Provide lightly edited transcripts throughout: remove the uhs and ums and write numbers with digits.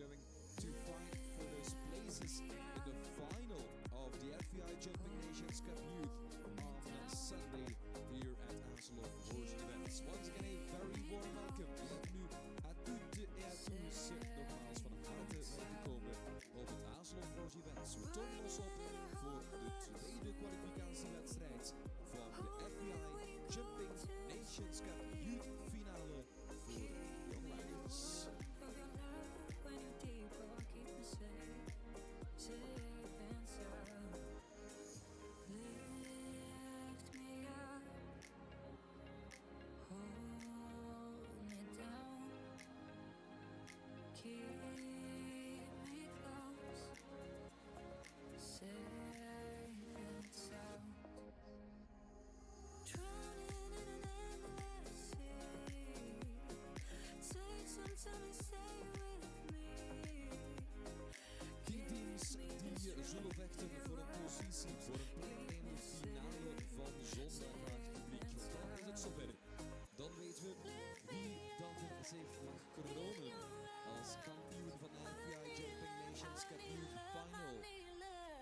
going to fight for those places in the final of the FEI Jumping Nations Cup Youth on Sunday here at Hazelhoff Horse Events. Once again a very warm welcome. Nu à toutes et à tous nogmaals van harte welkom op het Hazelhoff Horse Events. We tonen ons op voor de tweede kwalificatiewedstrijd van de FEI Jumping Nations Cup Youth Finale voor Young Riders. Lift me up, hold me down, keep me close, safe and sound. Drowning in an endless sea, take some time and stay with me. Die teams die zullen vechten voor een positie, voor een plek in de finale van zondagnacht publiek. Dan is het zover. Dan weten we wie dan zich mag kronen als kampioen van de FEI Jumping Nations Cup Youth Final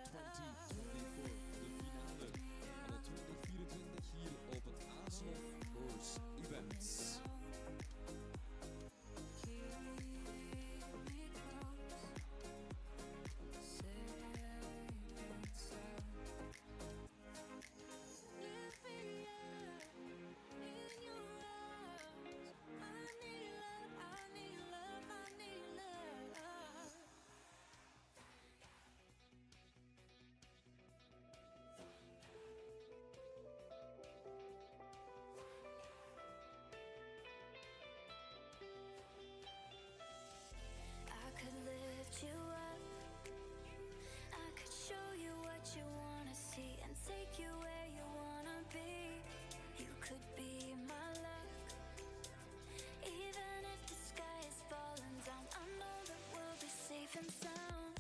2024. De finale van het 2024 hier op het Hazelhoff Horse Events. I could lift you up, I could show you what you wanna see and take you where you wanna be. You could be my luck, even if the sky is falling down. I know that we'll be safe and sound.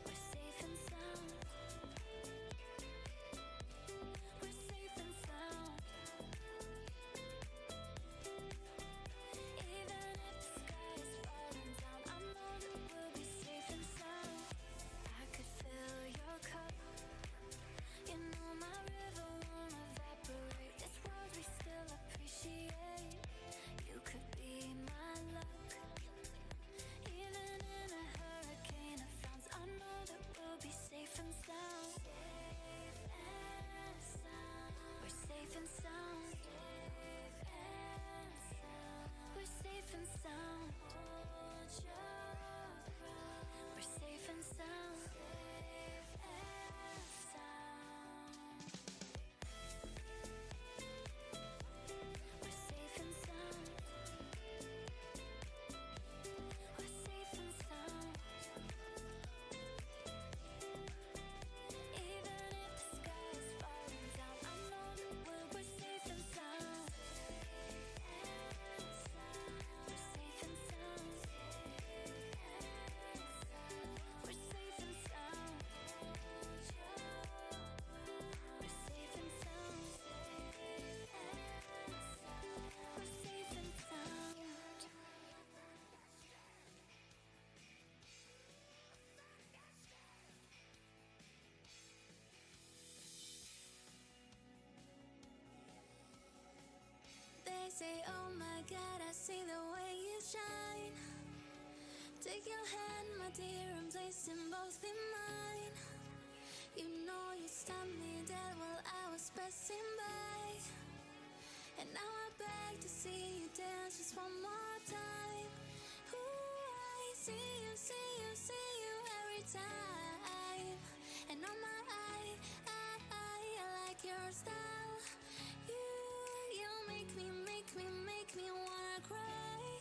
We're safe and sound. We're safe and sound. Safe and sound. Safe and sound. We're safe and sound. Safe and sound. We're safe and sound. Hold your breath. We're safe and sound. Safe and sound. We're safe and sound. We're safe and sound. They say, oh my God, I see the way you shine. Take your hand, my dear, and place them both in mine. You know you stopped me dead while I was passing by. And now I beg to see you dance just one more time. Ooh, I see you, see you, see you every time. And on my I like your style. You make me wanna cry.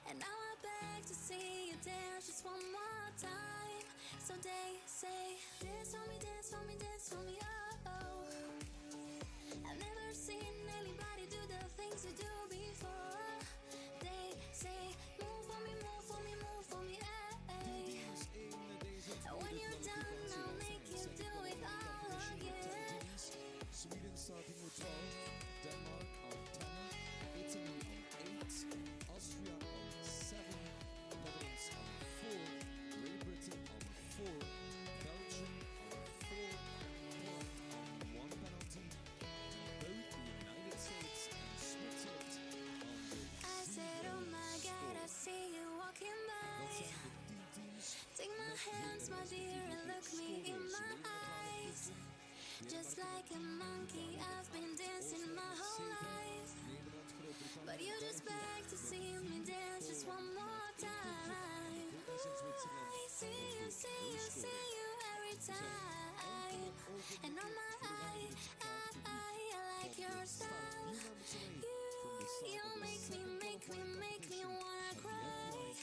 And now I beg to see you dance just one more time. So they say, dance for me, dance for me, dance for me, oh, oh. I've never seen anybody do the things you do before. They say, move for me, move for me, move for me, hey. And when you're done, I'll make you do it all again. Sweden starting with 12, Denmark on 10, Italy on 8, Austria on hands, my dear, and look me in my eyes. Just like a monkey, I've been dancing my whole life. But you just beg to see me dance just one more time. I see you every time. And on my eye, I like your style. You make me wanna cry.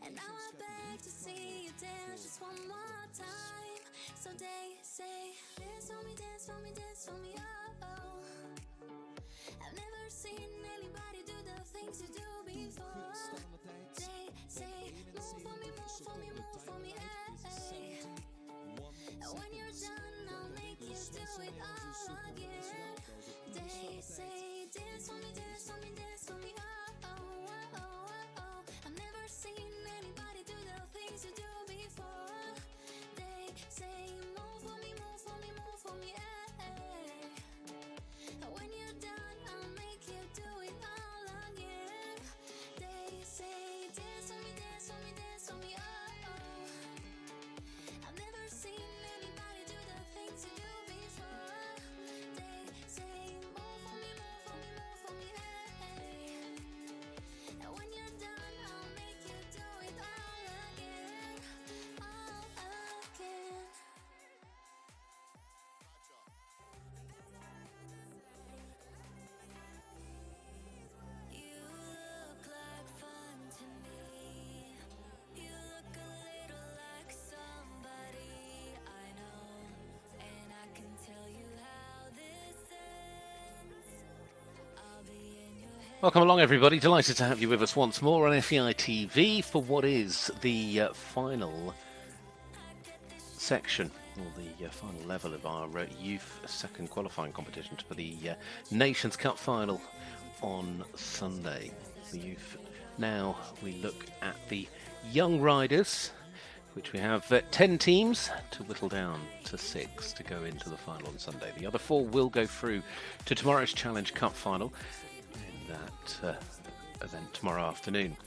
And now I beg to see you dance just one more time. So they say, dance for me, dance for me, dance for me, oh, oh. I've never seen anybody do the things you do before. They say, move for me, move for me, move for me, hey. And when you're done, I'll make you do it all again. They say, dance for me, dance for me, dance for me, oh, oh, oh, oh, oh. I've never seen anybody do the things you do before. They say, move for me, move for me, move for me, hey. And when you're done, I'll make you do it all again. They say, dance for me, dance for me, dance for me, oh, oh. I've never seen anybody do the things you do before. They say, move for me, move for me, move for me, hey. And when you're done, I'll make you do it all again, all again. You look like fun to me. You look a little like somebody I know, and I can tell you how this ends. I'll be in your head. Welcome along, everybody. Delighted to have you with us once more on FEI TV for what is the final section, or the final level of our youth second qualifying competition for the Nations Cup final on Sunday. The youth. Now we look at the young riders, which we have 10 teams to whittle down to 6 to go into the final on Sunday. The other 4 will go through to tomorrow's Challenge Cup final in that event tomorrow afternoon.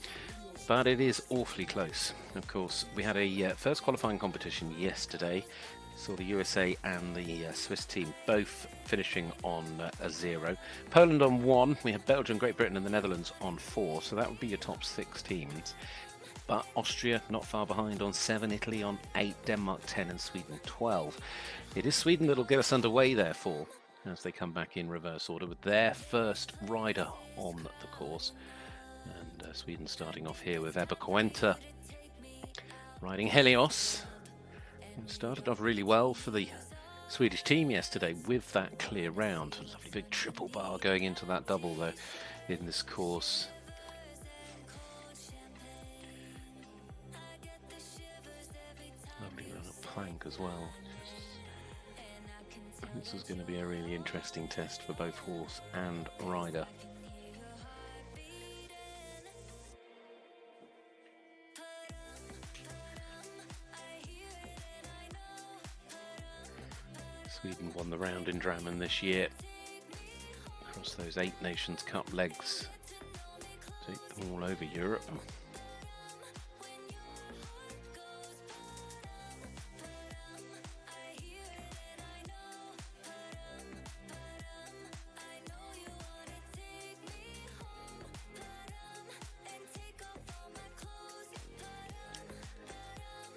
But it is awfully close. Of course, we had a first qualifying competition yesterday. Saw the USA and the Swiss team both finishing on a 0. Poland on 1. We have Belgium, Great Britain and the Netherlands on 4. So that would be your top 6 teams. But Austria not far behind on 7, Italy on 8, Denmark 10 and Sweden 12. It is Sweden that'll get us underway therefore as they come back in reverse order with their first rider on the course. And Sweden starting off here with Ebba Coenta riding Helios. It started off really well for the Swedish team yesterday with that clear round. A lovely big triple bar going into that double though in this course. Lovely run up plank as well. This is going to be a really interesting test for both horse and rider. Sweden won the round in Drammen this year. Across those 8 Nations Cup legs. Take them all over Europe.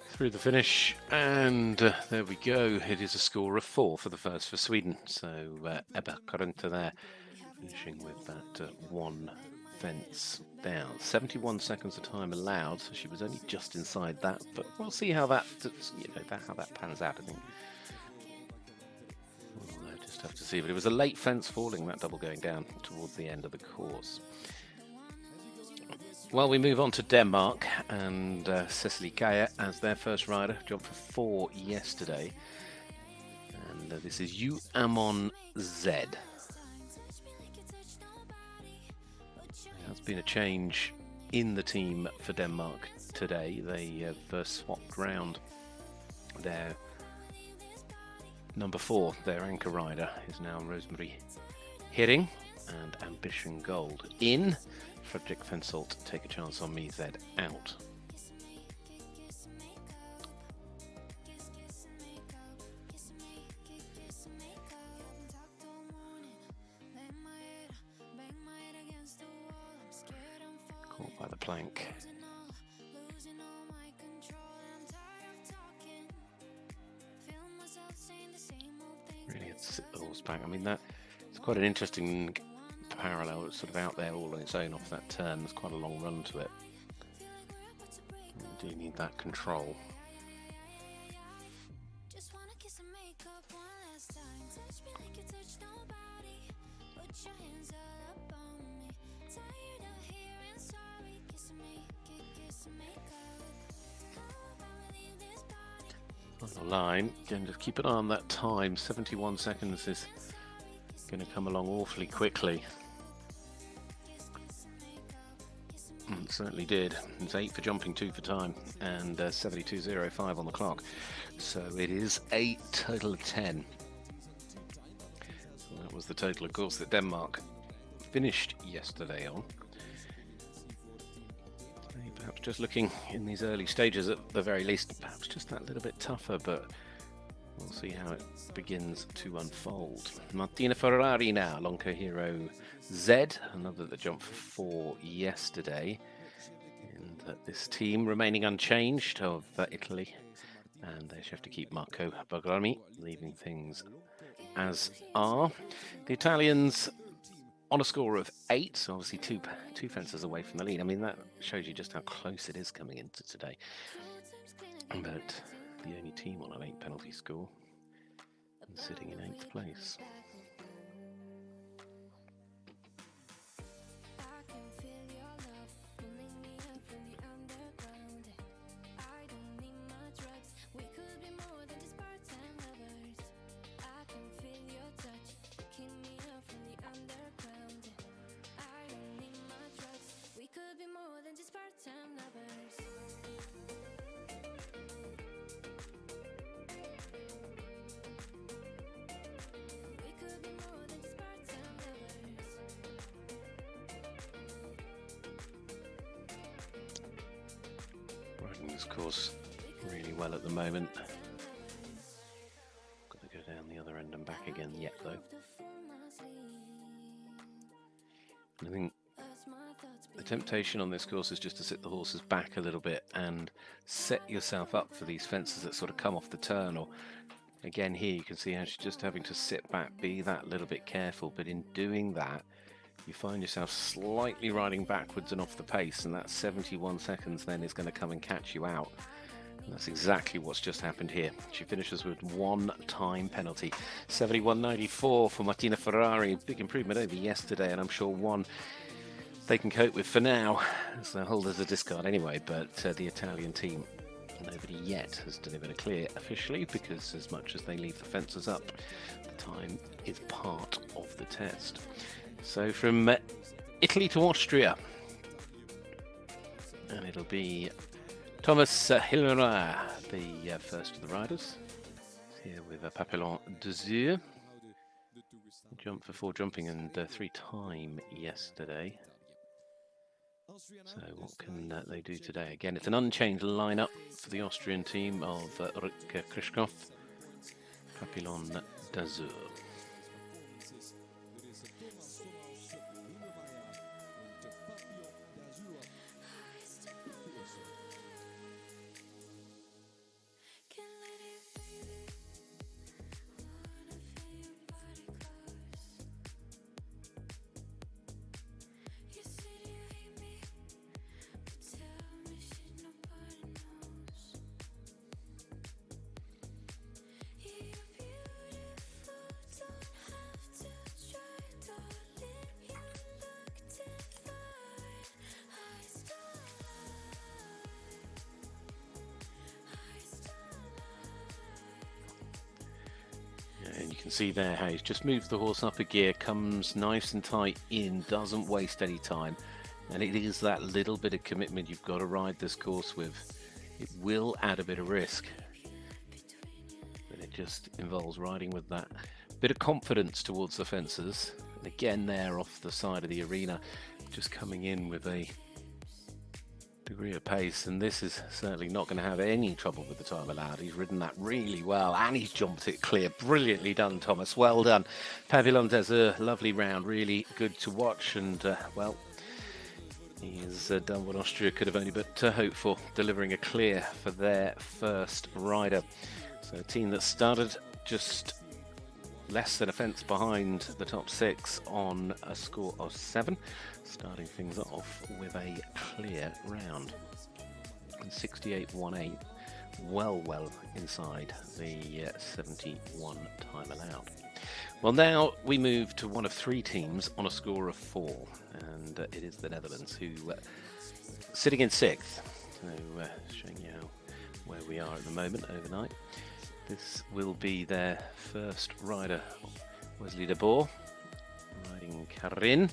Through the finish, and there we go. It is a score of 4 for the first for Sweden. So Ebba Coenta there, finishing with that 1 fence down. 71 seconds of time allowed, so she was only just inside that. But we'll see how that, how that pans out. I think we'll just have to see. But it was a late fence falling, that double going down towards the end of the course. Well, we move on to Denmark and Cecily Kaya as their first rider. Jumped for 4 yesterday. And this is U Amon Z. There has been a change in the team for Denmark today. They have swapped round their number 4. Their anchor rider is now Rosemary Hidding and Ambition Gold in. Fredrik Fensholt, Take a Chance on Me, Z out. by the plank. Really, it's the horse back. I mean, it's quite an interesting parallel. It's sort of out there all on its own off that turn. There's quite a long run to it. You do need that control. Final line, again, just keep an eye on that time. 71 seconds is going to come along awfully quickly. It certainly did. It's 8 for jumping, 2 for time, and 72.05 on the clock. So it is a total of 10. So that was the total, of course, that Denmark finished yesterday on. Perhaps just looking in these early stages, at the very least, perhaps just that little bit tougher, but we'll see how it begins to unfold. Martina Ferrari now, Lonco Hero Z, another that jumped for 4 yesterday. And this team remaining unchanged of Italy, and they have to keep Marco Bagrami, leaving things as are. The Italians on a score of 8, so obviously two fences away from the lead. I mean, that shows you just how close it is coming into today. But the only team on an 8 penalty score and sitting in 8th place. Riding this course really well at the moment. Got to go down the other end and back again yet though. I think the temptation on this course is just to sit the horses back a little bit and set yourself up for these fences that sort of come off the turn, or again here you can see how she's just having to sit back, be that little bit careful, but in doing that you find yourself slightly riding backwards and off the pace, and that 71 seconds then is going to come and catch you out. And that's exactly what's just happened here. She finishes with 1 time penalty. 71.94 for Martina Ferrari. Big improvement over yesterday, and I'm sure one they can cope with for now, as they'll hold as a discard anyway. But the Italian team, nobody yet has delivered a clear officially, because as much as they leave the fences up, the time is part of the test. So from Italy to Austria, and it'll be Thomas Hilleray, the first of the riders, here with a Papillon d'Azur. Jump for 4 jumping and 3 time yesterday. So what can they do today? Again, it's an unchanged lineup for the Austrian team of Rick Krishkov, Papillon d'Azur. And you can see there how he's just moved the horse up a gear, comes nice and tight in, doesn't waste any time. And it is that little bit of commitment you've got to ride this course with. It will add a bit of risk, but it just involves riding with that bit of confidence towards the fences. And again there off the side of the arena, just coming in with a degree of pace, and this is certainly not going to have any trouble with the time allowed. He's ridden that really well, and he's jumped it clear. Brilliantly done, Thomas. Well done. Papillon d'Azur, lovely round, really good to watch, and well, He's done what Austria could have only but hoped for, delivering a clear for their first rider. So a team that started just less than a fence behind the top 6 on a score of 7, starting things off with a clear round. And 68.18, well inside the 71 time allowed. Well, now we move to one of 3 teams on a score of 4, and it is the Netherlands who sitting in 6th. So showing you where we are at the moment overnight. This will be their first rider, Wesley de Boer, riding Karin.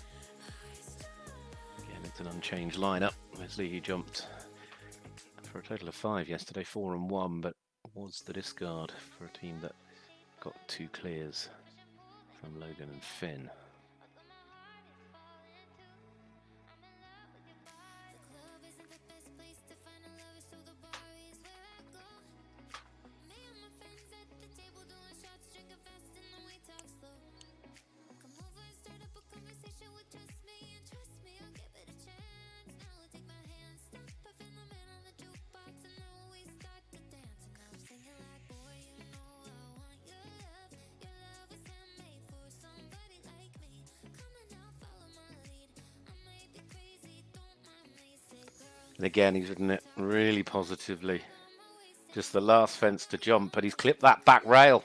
Again, it's an unchanged lineup. Wesley, he jumped for a total of 5 yesterday, 4 and 1, but was the discard for a team that got 2 clears from Logan and Finn. And again, he's ridden it really positively. Just the last fence to jump, but he's clipped that back rail.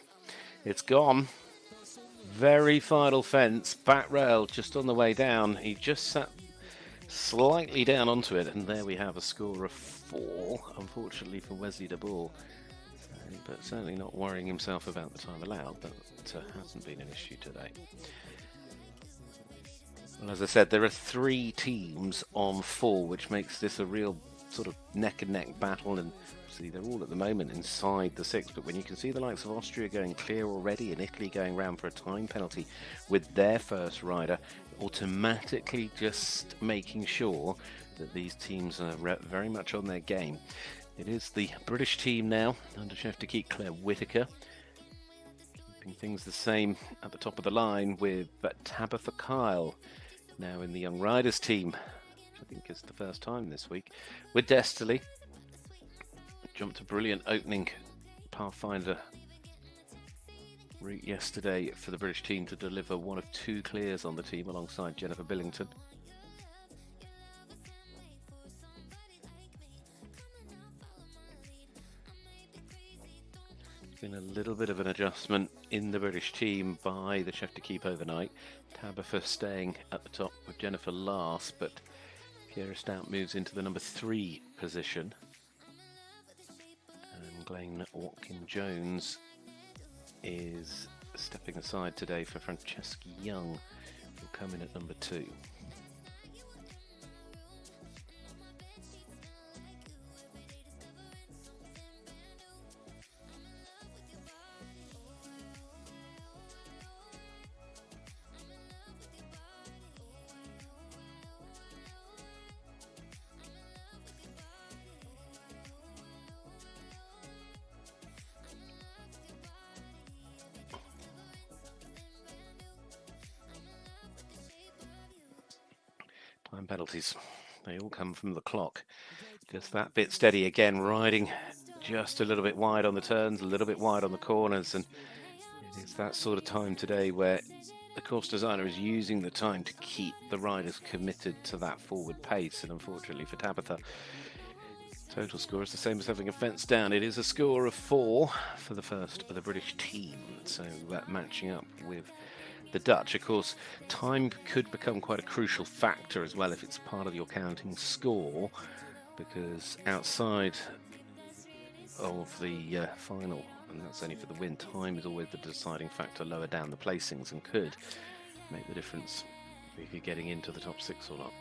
It's gone. Very final fence, back rail just on the way down. He just sat slightly down onto it, and there we have a score of 4, unfortunately for Wesley de Boer. But certainly not worrying himself about the time allowed. That hasn't been an issue today. Well, as I said, there are 3 teams on 4, which makes this a real sort of neck and neck battle. And see, they're all at the moment inside the 6. But when you can see the likes of Austria going clear already and Italy going round for a time penalty with their first rider, automatically just making sure that these teams are very much on their game. It is the British team now under chef de keep Claire Whitaker, keeping things the same at the top of the line with Tabitha Kyle now in the Young Riders team, which I think is the first time this week, with Destiny. Jumped a brilliant opening Pathfinder route yesterday for the British team to deliver one of 2 clears on the team alongside Jennifer Billington. Been a little bit of an adjustment in the British team by the chef de keep overnight. Tabitha staying at the top with Jennifer last, but Kiera Stout moves into the number 3 position. And Glenn Watkin-Jones is stepping aside today for Francesca Young, who'll come in at number 2. Time penalties, they all come from the clock. Just that bit steady again, riding just a little bit wide on the turns, a little bit wide on the corners, and it is that sort of time today where the course designer is using the time to keep the riders committed to that forward pace. And unfortunately for Tabitha, total score is the same as having a fence down. It is a score of 4 for the first of the British team, so matching up with the Dutch. Of course, time could become quite a crucial factor as well if it's part of your counting score, because outside of the final, and that's only for the win, time is always the deciding factor lower down the placings and could make the difference if you're getting into the top 6 or not.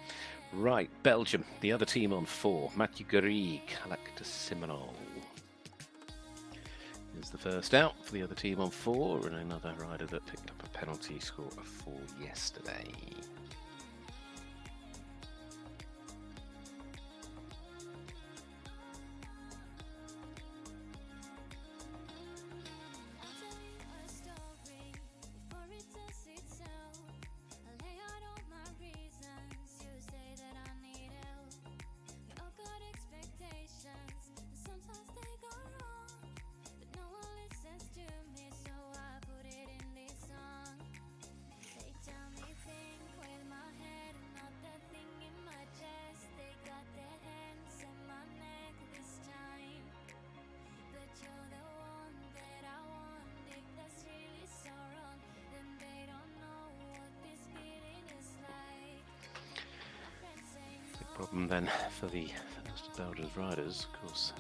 Right, Belgium, the other team on 4, Mathieu Guerry, Kalak de Simonol is the first out for the other team on 4, and another rider that picked up a penalty score of 4 yesterday. Problem then for the Belgian riders, of course,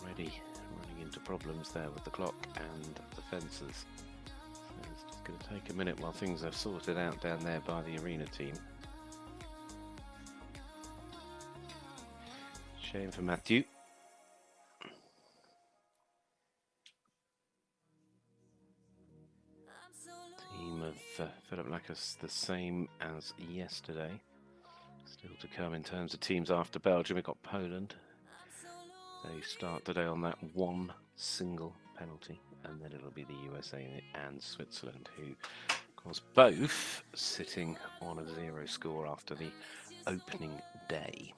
already running into problems there with the clock and the fences. So it's just going to take a minute while things are sorted out down there by the arena team. Shame for Matthew. Team of Philip Lacus the same as yesterday. Still to come in terms of teams after Belgium. We've got Poland. They start today on that one single penalty, and then it'll be the USA and Switzerland, who, of course, both sitting on a 0 score after the opening day.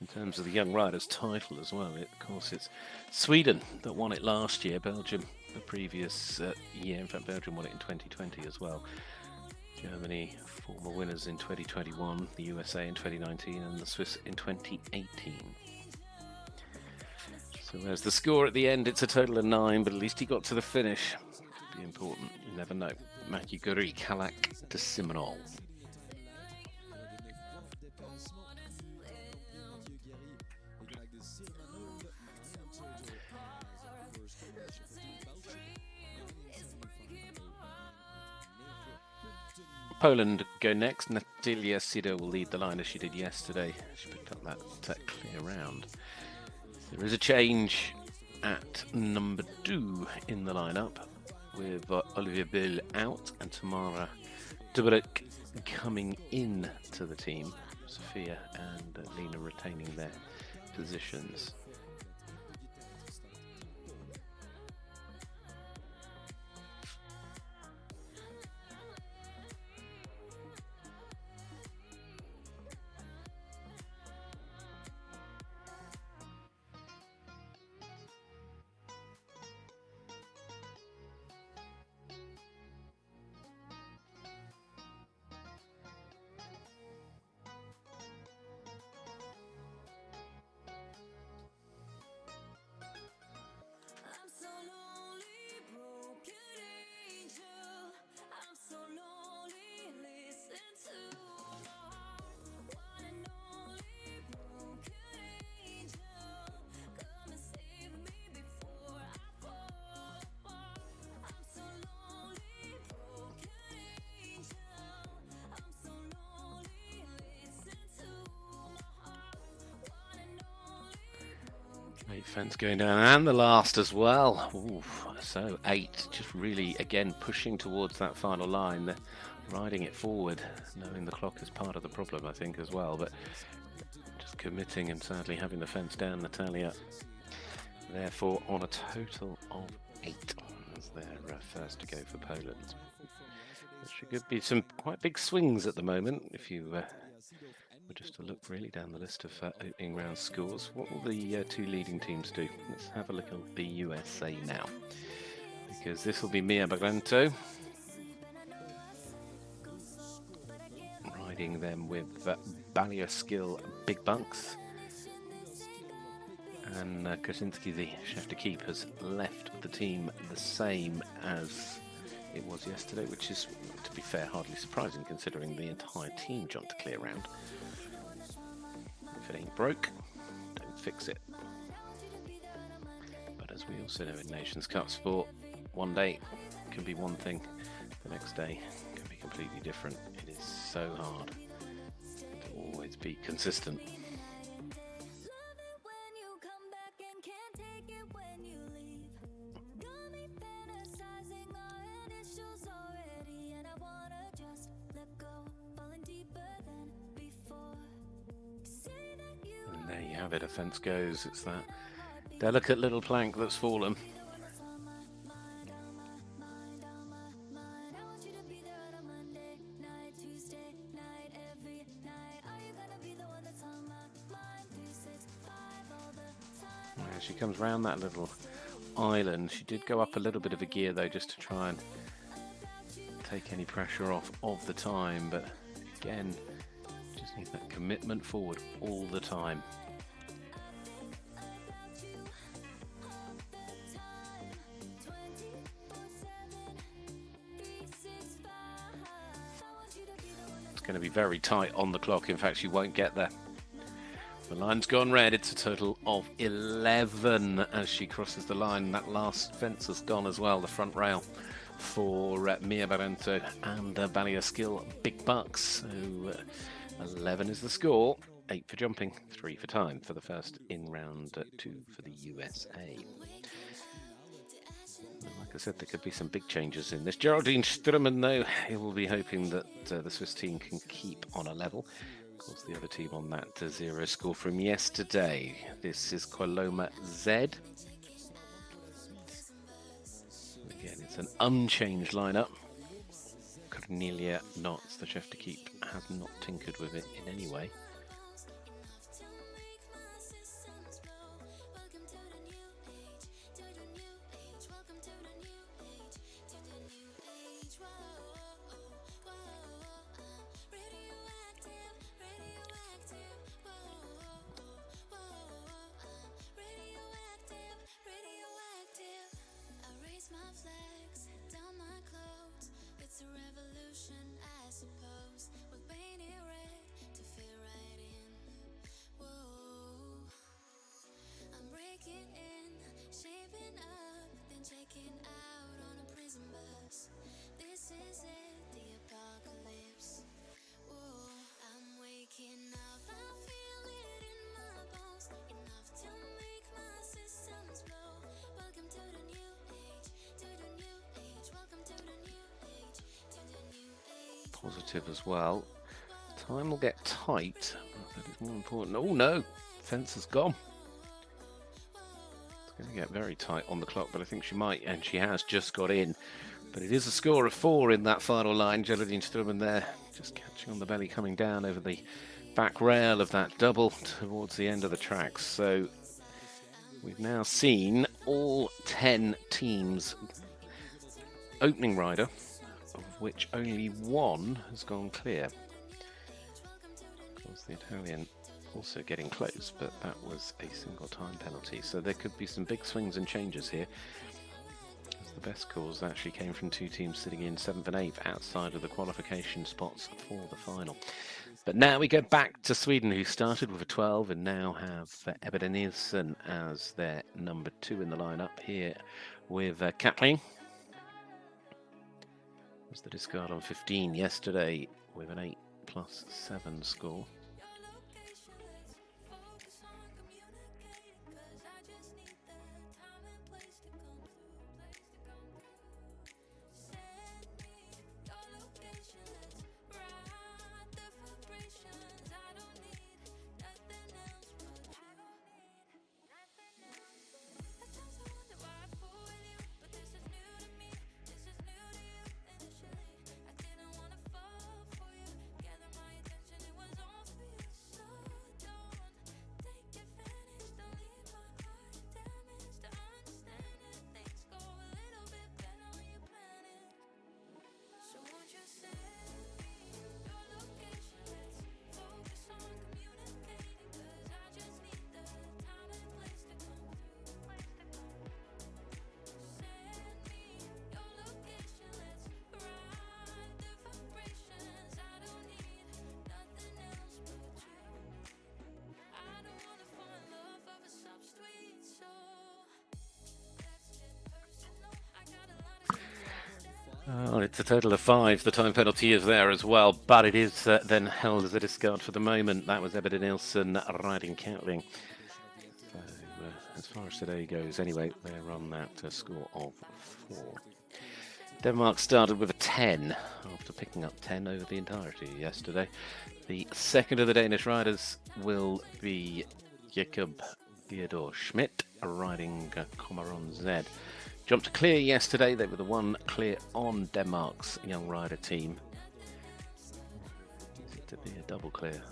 In terms of the Young Riders title as well, of course, it's Sweden that won it last year, Belgium the previous year. In fact, Belgium won it in 2020 as well. Germany, former winners in 2021, the USA in 2019, and the Swiss in 2018. So there's the score at the end. It's a total of 9, but at least he got to the finish. Could be important. You never know. Matthew Guri, Kalak to Simonol. Poland go next. Natalia Sido will lead the line as she did yesterday. She picked up that clear round. There is a change at number 2 in the lineup, with Olivier Bill out and Tamara Dubrek coming in to the team. Sophia and Lena retaining their positions. Eight fence going down, and the last as well. Ooh, so 8, just really again pushing towards that final line. They're riding it forward, knowing the clock is part of the problem, I think, as well. But just committing and sadly having the fence down. Natalia, therefore, on a total of 8 as their first to go for Poland. There should be some quite big swings at the moment if you were just to look really down the list of opening round scores. What will the 2 leading teams do? Let's have a look at the USA now, because this will be Mia Bagrento riding them with Balia Skill Big Bunks, and Krasinski, the chef de keep, has left the team the same as it was yesterday, which is, to be fair, hardly surprising considering the entire team jumped to clear round. If it ain't broke, don't fix it. But as we also know in Nations Cup sport, one day can be one thing, the next day can be completely different. It is so hard to always be consistent. There you have it, a fence goes. It's that delicate little plank that's fallen. As she comes round that little island, she did go up a little bit of a gear though, just to try and take any pressure off of the time, but again, just need that commitment forward all the time. going to be very tight on the clock. In fact, she won't get there. The line's gone red. It's a total of 11 as she crosses the line. That last fence has gone as well, the front rail for Mia Barento and Balia Skill Big Bucks. So 11 is the score. 8 for jumping, 3 for time for the first in round 2 for the USA. Like I said, there could be some big changes in this. Geraldine Strummen, though, he will be hoping that the Swiss team can keep on a level. Of course, the other team on that 0 score from yesterday. This is Coloma Z. Again, it's an unchanged lineup. Cornelia Knotts, the chef to keep, has not tinkered with it in any way. Positive as well. Time will get tight, but it's more important. Oh no, fence has gone. It's going to get very tight on the clock, but I think she might, and she has just got in. But it is a score of 4 in that final line. Geraldine Strummen there, just catching on the belly, coming down over the back rail of that double towards the end of the track. So we've now seen all 10 teams opening rider, of which only 1 has gone clear. Of course, the Italian also getting close, but that was a single time penalty. So there could be some big swings and changes here. As the best scores actually came from 2 teams sitting in 7th and 8th outside of the qualification spots for the final. But now we go back to Sweden, who started with a 12 and now have Ebba Nilsson as their number 2 in the lineup here with Kathleen. Was the discard on 15 yesterday with an 8+7 score. Oh, it's a total of 5. The time penalty is there as well, but it is then held as a discard for the moment. That was Ebba Nilsson riding Catling. So, as far as today goes, anyway, they're on that score of 4. Denmark started with a 10 after picking up 10 over the entirety yesterday. The second of the Danish riders will be Jakob Theodor Schmidt riding Comaron Z. Jumped clear yesterday. They were the 1 clear on Denmark's young rider team. Is it to be a double clear?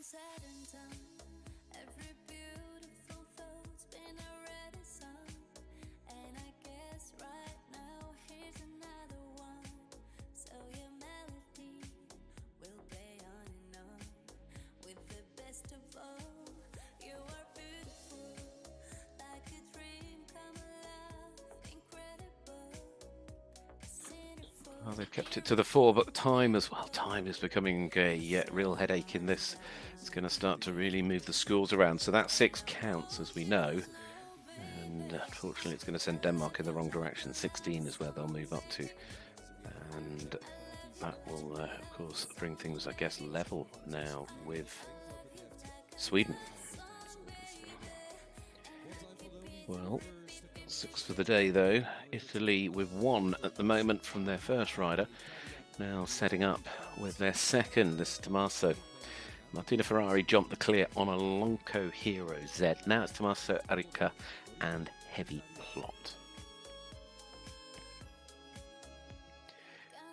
when said and done, every beautiful thought's been already sung. And I guess right now here's another one. So your melody will play on and on with the best of all. You are beautiful, like a dream come alive, incredible. Well, they've kept it to the 4, but time as well. Time is becoming a real headache in this. It's going to start to really move the scores around. So that 6 counts, as we know. And unfortunately, it's going to send Denmark in the wrong direction. 16 is where they'll move up to. And that will, of course, bring things, I guess, level now with Sweden. Well, 6 for the day, though. Italy with 1 at the moment from their first rider. Now setting up with their second. This is Tommaso. Martina Ferrari jumped the clear on a Lonco Hero Z. Now it's Tommaso Arica and Heavy Plot.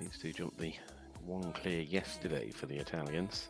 These two jumped the 1 clear yesterday for the Italians.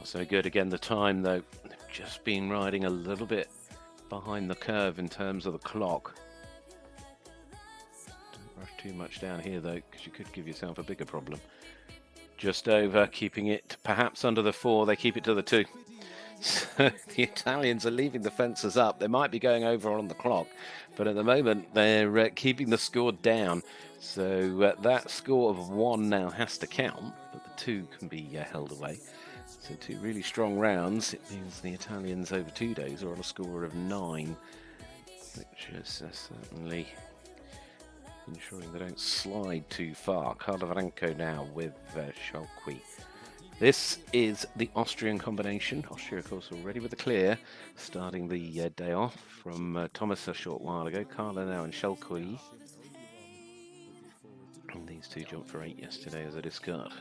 So good again. The time, though, they've just been riding a little bit behind the curve in terms of the clock. Don't rush too much down here, though, because you could give yourself a bigger problem. Just over, keeping it perhaps under the 4. They keep it to the 2. So the Italians are leaving the fences up. They might be going over on the clock, but at the moment they're keeping the score down. So that score of 1 now has to count, but the 2 can be held away. So 2 really strong rounds. It means the Italians over 2 days are on a score of 9, which is certainly ensuring they don't slide too far. Carlo now with Schalkwi. This is the Austrian combination. Austria, of course, already with the clear, starting the day off from Thomas a short while ago. Carlo now and Schalkwi. And these 2 jumped for 8 yesterday as a discard.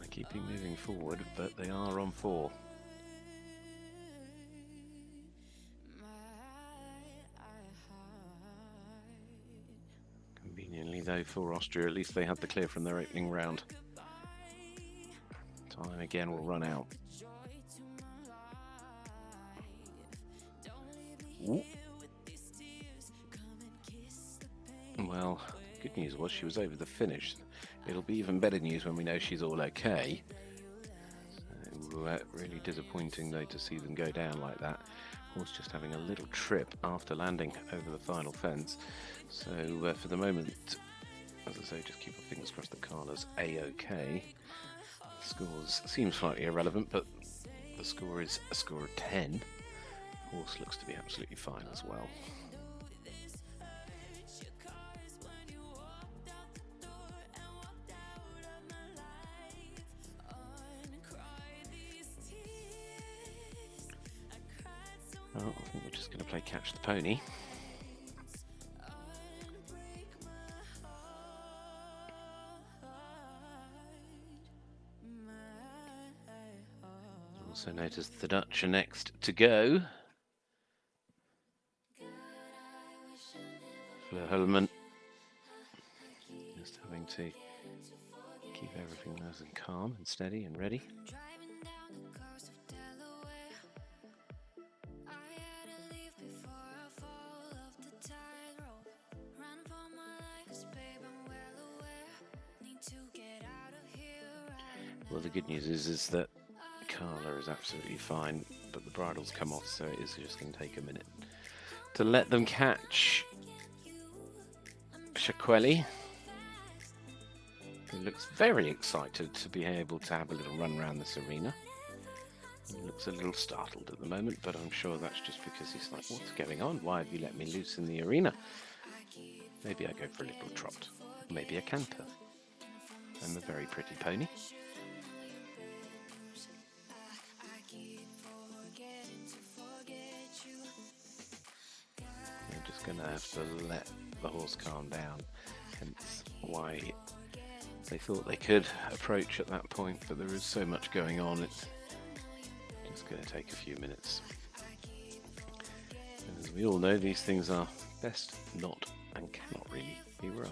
Keeping moving forward, but they are on 4. Conveniently, though, for Austria, at least they had the clear from their opening round. Time again will run out. Ooh. Well, good news was she was over the finish. It'll be even better news when we know she's all okay. So, really disappointing, though, to see them go down like that. Horse just having a little trip after landing over the final fence. So for the moment, as I say, just keep our fingers crossed that Carla's A-okay. Scores seem slightly irrelevant, but the score is a score of 10. Horse looks to be absolutely fine as well. Well, I think We're just going to play Catch the Pony. Also notice the Dutch are next to go. Fleur Hulleman just having to keep everything nice and calm and steady and ready. Well, the good news is that Carla is absolutely fine, but the bridle's come off, so it is just going to take a minute to let them catch Shaquelli, who looks very excited to be able to have a little run around this arena. He looks a little startled at the moment, but I'm sure that's just because he's like, what's going on? Why have you let me loose in the arena? Maybe I go for a little trot, maybe a canter. I'm a very pretty pony. I'm just going to have to let the horse calm down, hence why they thought they could approach at that point, but there is so much going on, it's just going to take a few minutes. And as we all know, these things are best not and cannot really be rushed.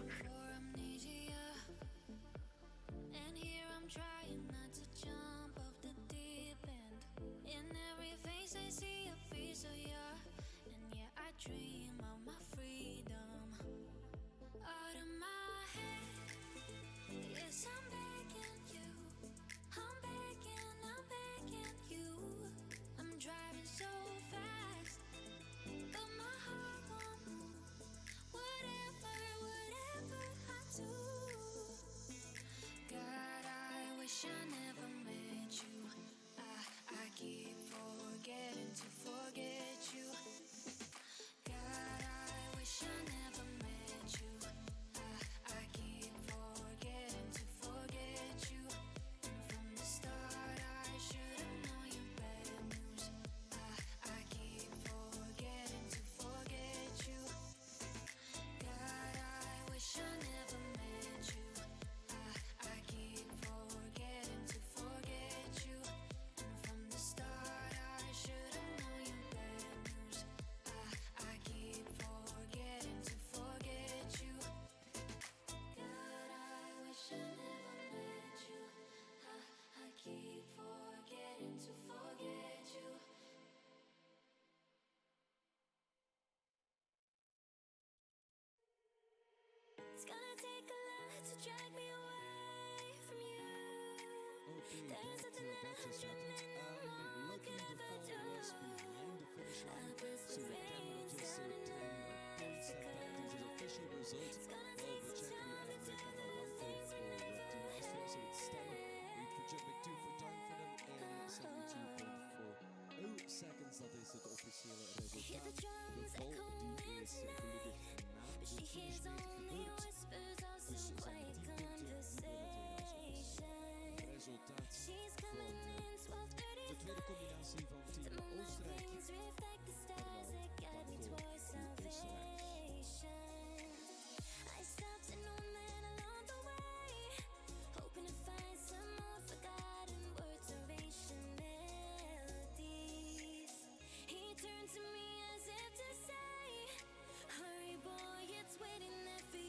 It's gonna take a lot to drag me away from you. Okay, There's nothing that just happened. Luckily the ball was behind the finish line, so we cannot just say 10 points that this is official result of the Czech and they have a 1 point for Team Austria, so it's still 8 for Czech, 2 for time for them and 72.40 seconds. Dat is het officiële resultaat. De bal die is gelukkig na de finish gebeurd. Dus zijn 10 punten die het resultaat van de tweede combinatie van Team Oostenrijk. To me as if to say, hurry boy, it's waiting there for you.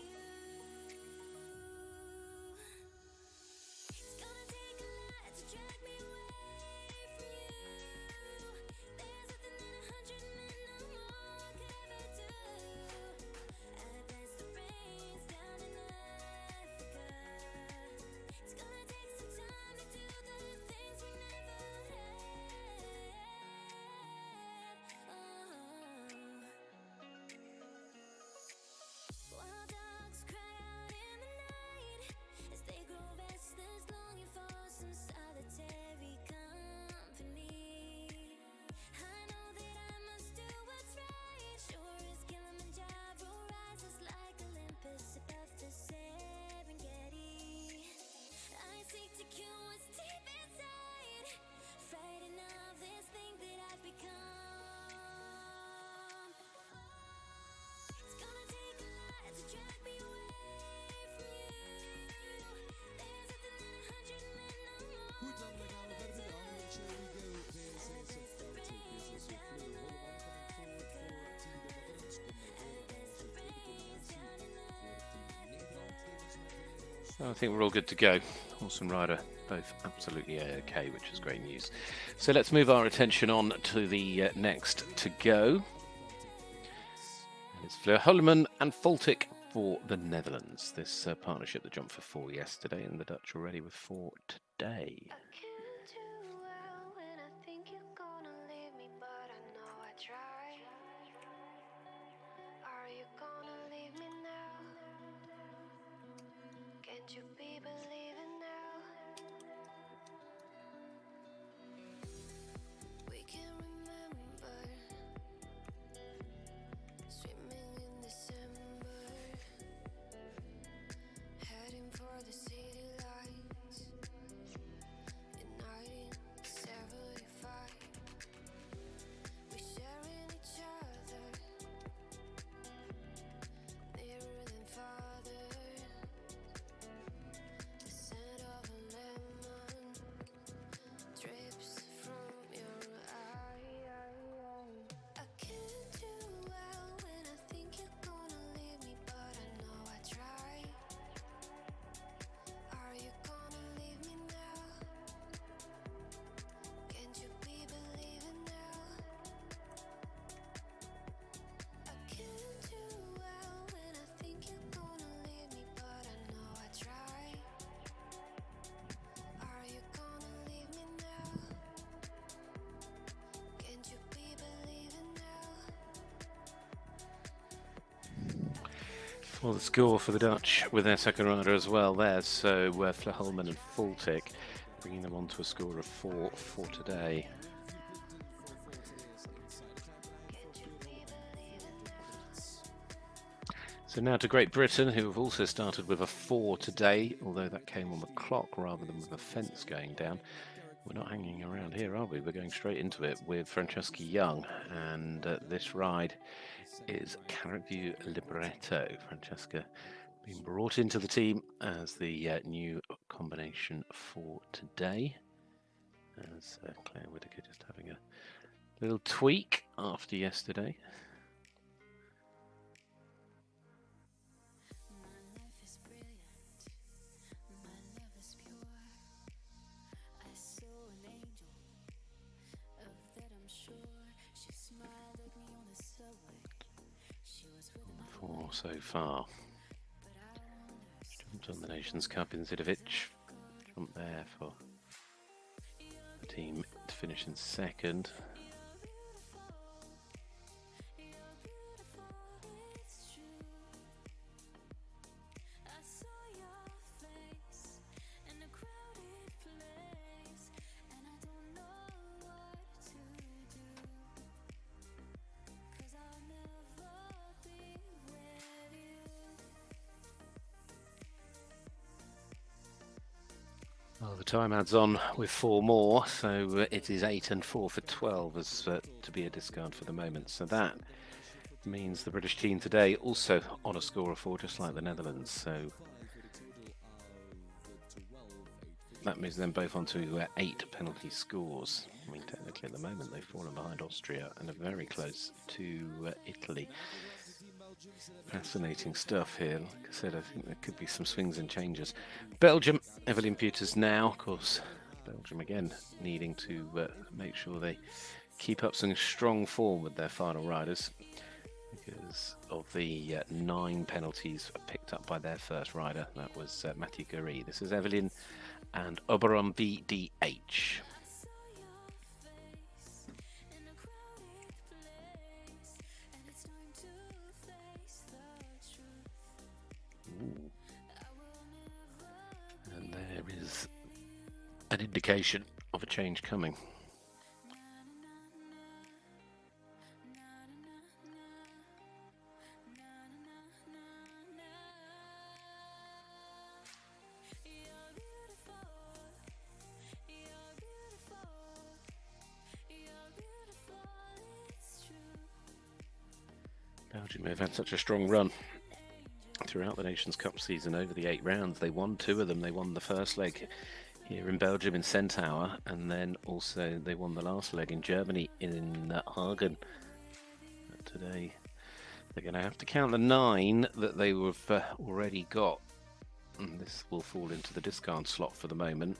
I think we're all good to go. Horse and rider both absolutely okay, which is great news. So let's move our attention on to the next to go. It's Vleerholmen and Faltic for the Netherlands. This partnership that jumped for 4 yesterday, and the Dutch are ready with 4 today. You be believing now? We can remember swimming in December, heading for the city lights in 1975. We sharing each other nearer than father. The scent of a lemon drips from your eye. I can't do well when I think you're gonna leave me, but I know I try. Are you gonna leave me now? Can't you be believing now? I can't do well when I think you're gonna leave me, but I know I try. Are you gonna leave me now? Can't you be believing now? Well, the score for the Dutch with their second rider as well there. So Vleerholmen and Faltic bringing them on to a score of 4 for today. So now to Great Britain, who have also started with a 4 today, although that came on the clock rather than with a fence going down. We're not hanging around here, are we? We're going straight into it with Francesca Young, and this ride is Caribou Libretto. Francesca being brought into the team as the new combination for today, as Claire Whitaker just having a little tweak after yesterday. My life is brilliant, my love is pure. I saw an angel, of that I'm sure. She smiled at me on the subway. She was with another 4 so far. but I wonder. Jumped on the Nations Cup in Zidovic. Jumped there for the team to finish in second. You're beautiful, it's true. I saw your face in a crowded place, and I don't know what to do, 'cause I'll never be with you. Well, the time adds on with 4 more, so it is 8 and 4 for 12 as to be a discard for the moment. So that means the British team today also on a score of 4, just like the Netherlands. So that moves them both on to 8 penalty scores. I mean, technically at the moment they've fallen behind Austria and are very close to Italy. Fascinating stuff here. Like I said, I think there could be some swings and changes. Belgium, Evelyn Peters now, of course. Belgium again needing to make sure they keep up some strong form with their final riders because of the 9 penalties picked up by their first rider. That was Mathieu Curie. This is Evelyn and Oberon VDH. In a crowded place, and it's time to face the truth. Ooh. I will never. And there is an indication of a change coming. You're beautiful, you're beautiful, you're beautiful, it's true. Belgium have had such a strong run throughout the Nations Cup season over the 8 rounds. They won 2 of them. They won the first leg here in Belgium in Centaur, and then also they won the last leg in Germany in Hagen. But today they're going to have to count the 9 that they have already got and this will fall into the discard slot for the moment.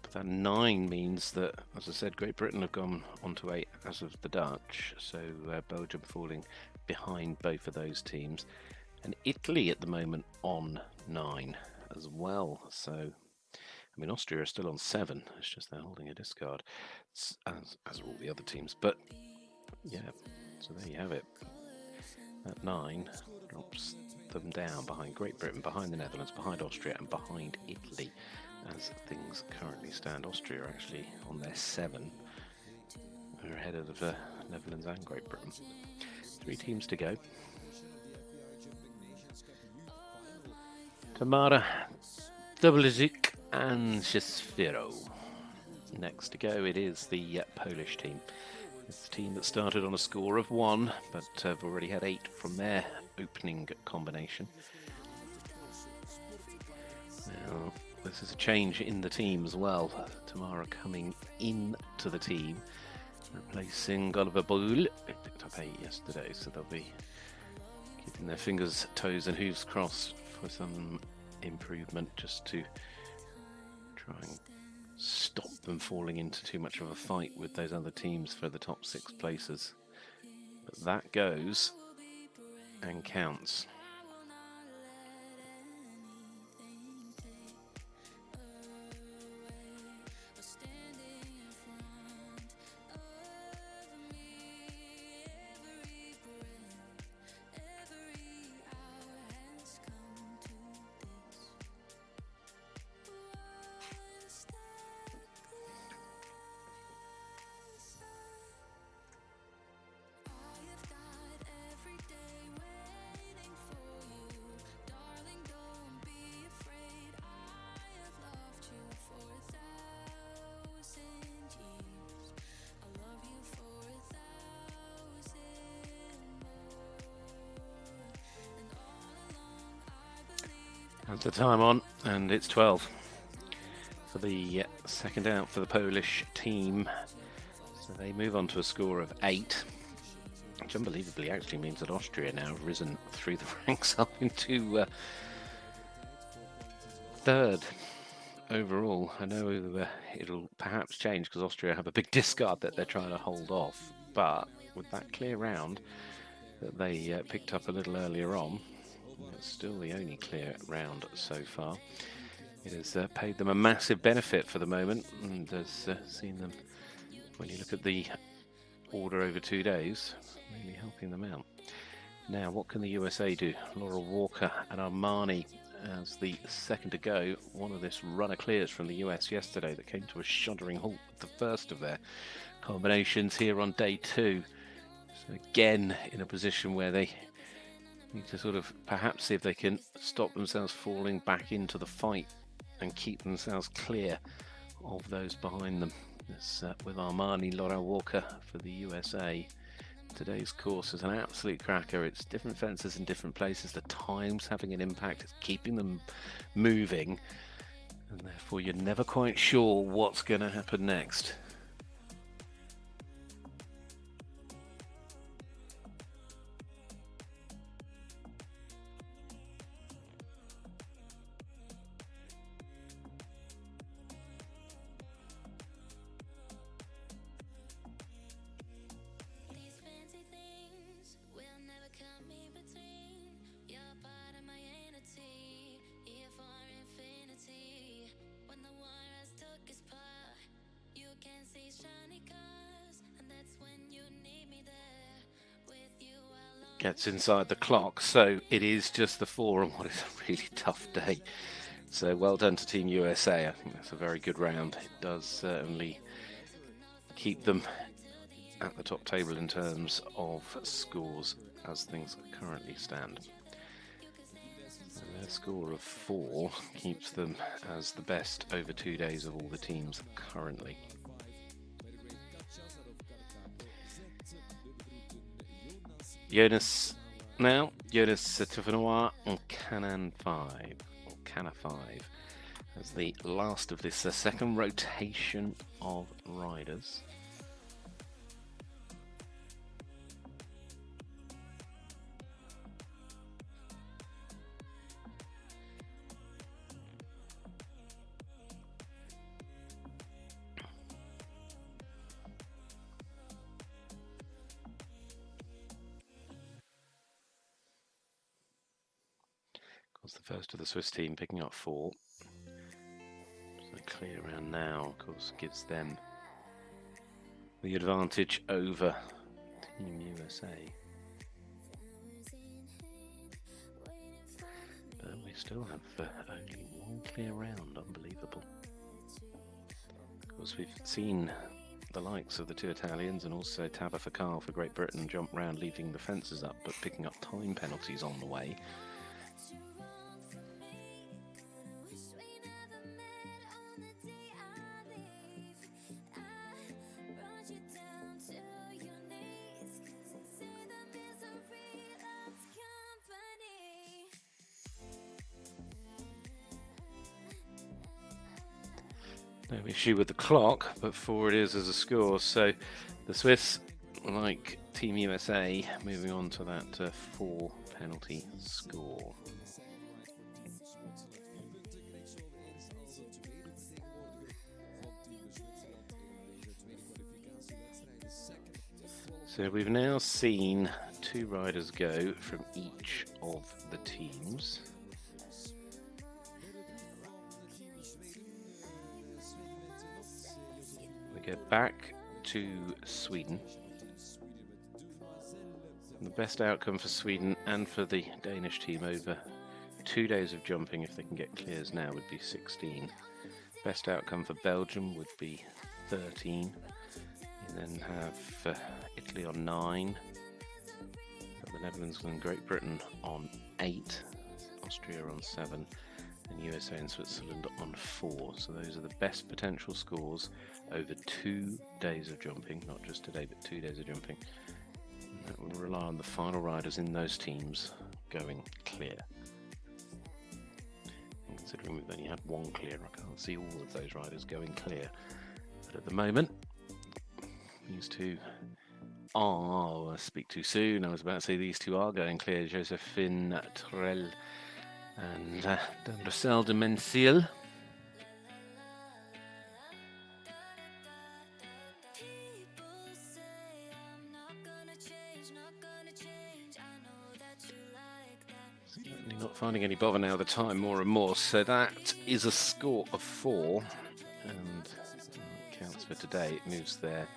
But that 9 means that, as I said, Great Britain have gone on to 8 as of the Dutch, so Belgium falling behind both of those teams, and Italy at the moment on 9 as well. So, I mean, Austria are still on 7, it's just they're holding a discard, as are all the other teams. But yeah, so there you have it. That 9 drops them down behind Great Britain, behind the Netherlands, behind Austria, and behind Italy as things currently stand. Austria are actually on their 7. They're ahead of the Netherlands and Great Britain. 3 teams to go. Tamara, Dublizik and Shesfiro. Next to go, it is the Polish team. It's the team that started on a score of 1, but have already had 8 from their opening combination. Now, this is a change in the team as well. Tamara coming into the team, replacing Oliver Bull. They picked up 8 yesterday, so they'll be keeping their fingers, toes and hooves crossed for some improvement, just to try and stop them falling into too much of a fight with those other teams for the top 6 places. But that goes and counts. That's the time on, and it's 12 for the second out for the Polish team. So they move on to a score of 8, which unbelievably actually means that Austria now have risen through the ranks up into 3rd overall. I know it'll perhaps change because Austria have a big discard that they're trying to hold off, but with that clear round that they picked up a little earlier on, it's still the only clear round so far. It has paid them a massive benefit for the moment, and has seen them, when you look at the order over 2 days, really helping them out. Now, what can the USA do? Laura Walker and Armani as the second to go. One of this runner clears from the US yesterday that came to a shuddering halt with the first of their combinations here on day 2. So again, in a position where they need to sort of perhaps see if they can stop themselves falling back into the fight and keep themselves clear of those behind them. This with Armani, Laura Walker for the USA. Today's course is an absolute cracker. It's different fences in different places. The time's having an impact. It's keeping them moving, and therefore you're never quite sure what's going to happen next. Gets inside the clock, so it is just the 4 on what is a really tough day. So well done to Team USA. I think that's a very good round. It does certainly keep them at the top table in terms of scores as things currently stand. And their score of 4 keeps them as the best over 2 days of all the teams currently. Jonas Stefanois on Cana 5 as the last of this second rotation of riders. was the first of the Swiss team, picking up 4. So clear round now, of course, gives them the advantage over Team USA. But we still have only 1 clear round, unbelievable. Of course, we've seen the likes of the 2 Italians and also Tabitha Carl for Great Britain jump round, leaving the fences up, but picking up time penalties on the way. No issue with the clock, but 4 it is as a score. So the Swiss, like Team USA, moving on to that 4 penalty score. So we've now seen 2 riders go from each of the teams. We go back to Sweden. And the best outcome for Sweden and for the Danish team over 2 days of jumping, if they can get clears now, would be 16. Best outcome for Belgium would be 13. You then have Italy on 9. The Netherlands and Great Britain on 8. Austria on 7. And USA and Switzerland on 4. So those are the best potential scores over 2 days of jumping, not just today, but 2 days of jumping. And that will rely on the final riders in those teams going clear. And considering we've only had 1 clear, I can't see all of those riders going clear. But at the moment, these 2 are, I speak too soon, I was about to say these 2 are going clear, Josephine Trell and Russell de Menciel. Certainly not finding any bother now, the time more and more, so that is a score of 4, and it counts for today. It moves their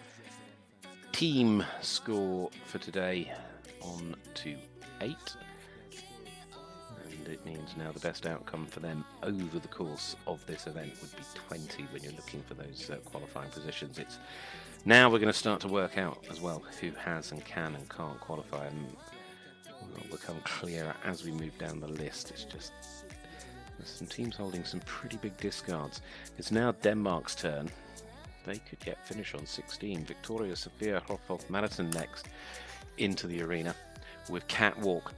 team score for today on to 8. And it means now the best outcome for them over the course of this event would be 20 when you're looking for those qualifying positions. It's now we're going to start to work out as well who has and can and can't qualify, and will become clearer as we move down the list. It's just there's some teams holding some pretty big discards. It's now Denmark's turn. They could get finish on 16. Victoria Sophia Hofhoff Madison next into the arena with Catwalk.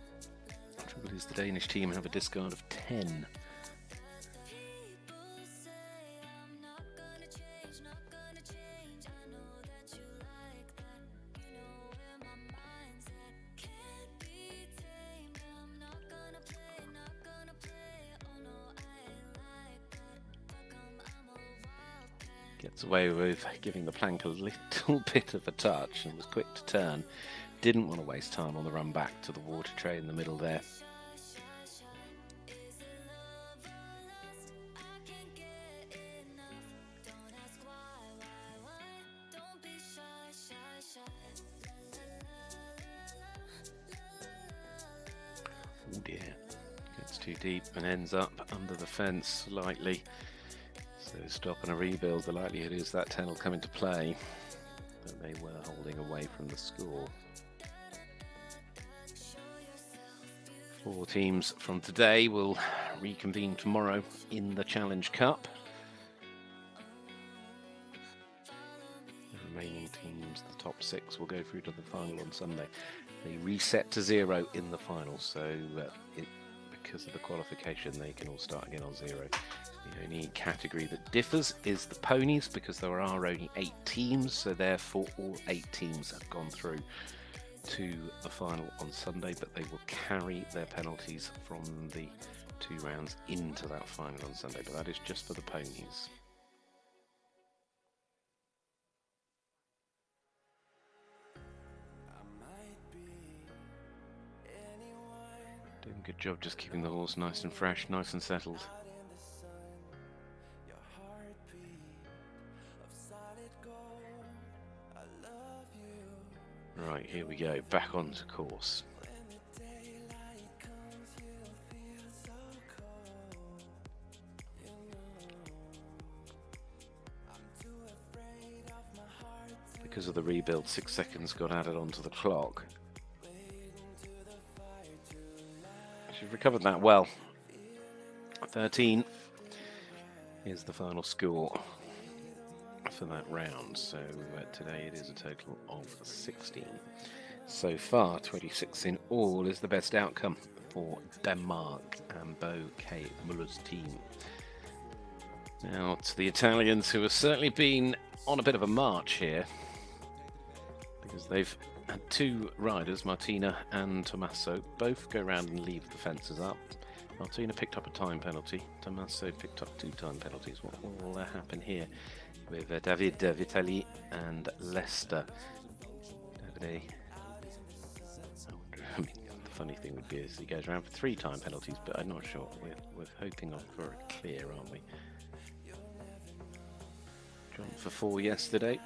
Trouble is the Danish team have a discard of 10. Gets away with giving the plank a little bit of a touch and was quick to turn. Didn't want to waste time on the run back to the water tray in the middle there. Oh dear, gets too deep and ends up under the fence slightly. So stop and a rebuild, the likelihood is that 10 will come into play, but they were holding away from the score. 4 teams from today will reconvene tomorrow in the Challenge Cup. The remaining teams, the top 6, will go through to the final on Sunday. They reset to 0 in the final, so because of the qualification they can all start again on 0. The only category that differs is the ponies, because there are only 8 teams, so therefore all 8 teams have gone through to the final on Sunday, but they will carry their penalties from the 2 rounds into that final on Sunday, but that is just for the ponies. Doing a good job just keeping the horse nice and fresh, nice and settled. Right, here we go, back onto course. Because of the rebuild, 6 seconds got added onto the clock. She's recovered that well. 13 is the final score for that round. So today it is a total of 16. So far, 26 in all is the best outcome for Denmark and Bo K. Muller's team. Now to the Italians, who have certainly been on a bit of a march here, because they've had 2 riders, Martina and Tommaso, both go round and leave the fences up. Martina picked up a time penalty, Tommaso picked up 2 time penalties. What will happen here with David Vitali and Leicester? David, I mean, the funny thing would be is he goes around for 3 time penalties, but I'm not sure. We're hoping for a clear, aren't we? Jumped for 4 yesterday.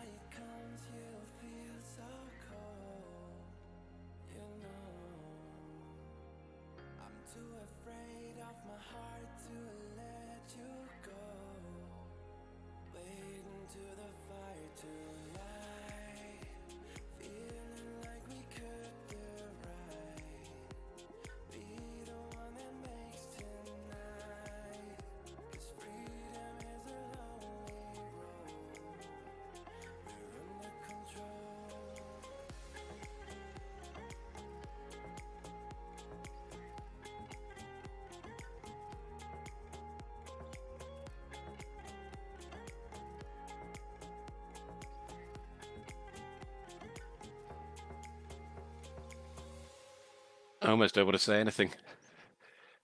I almost don't want to say anything.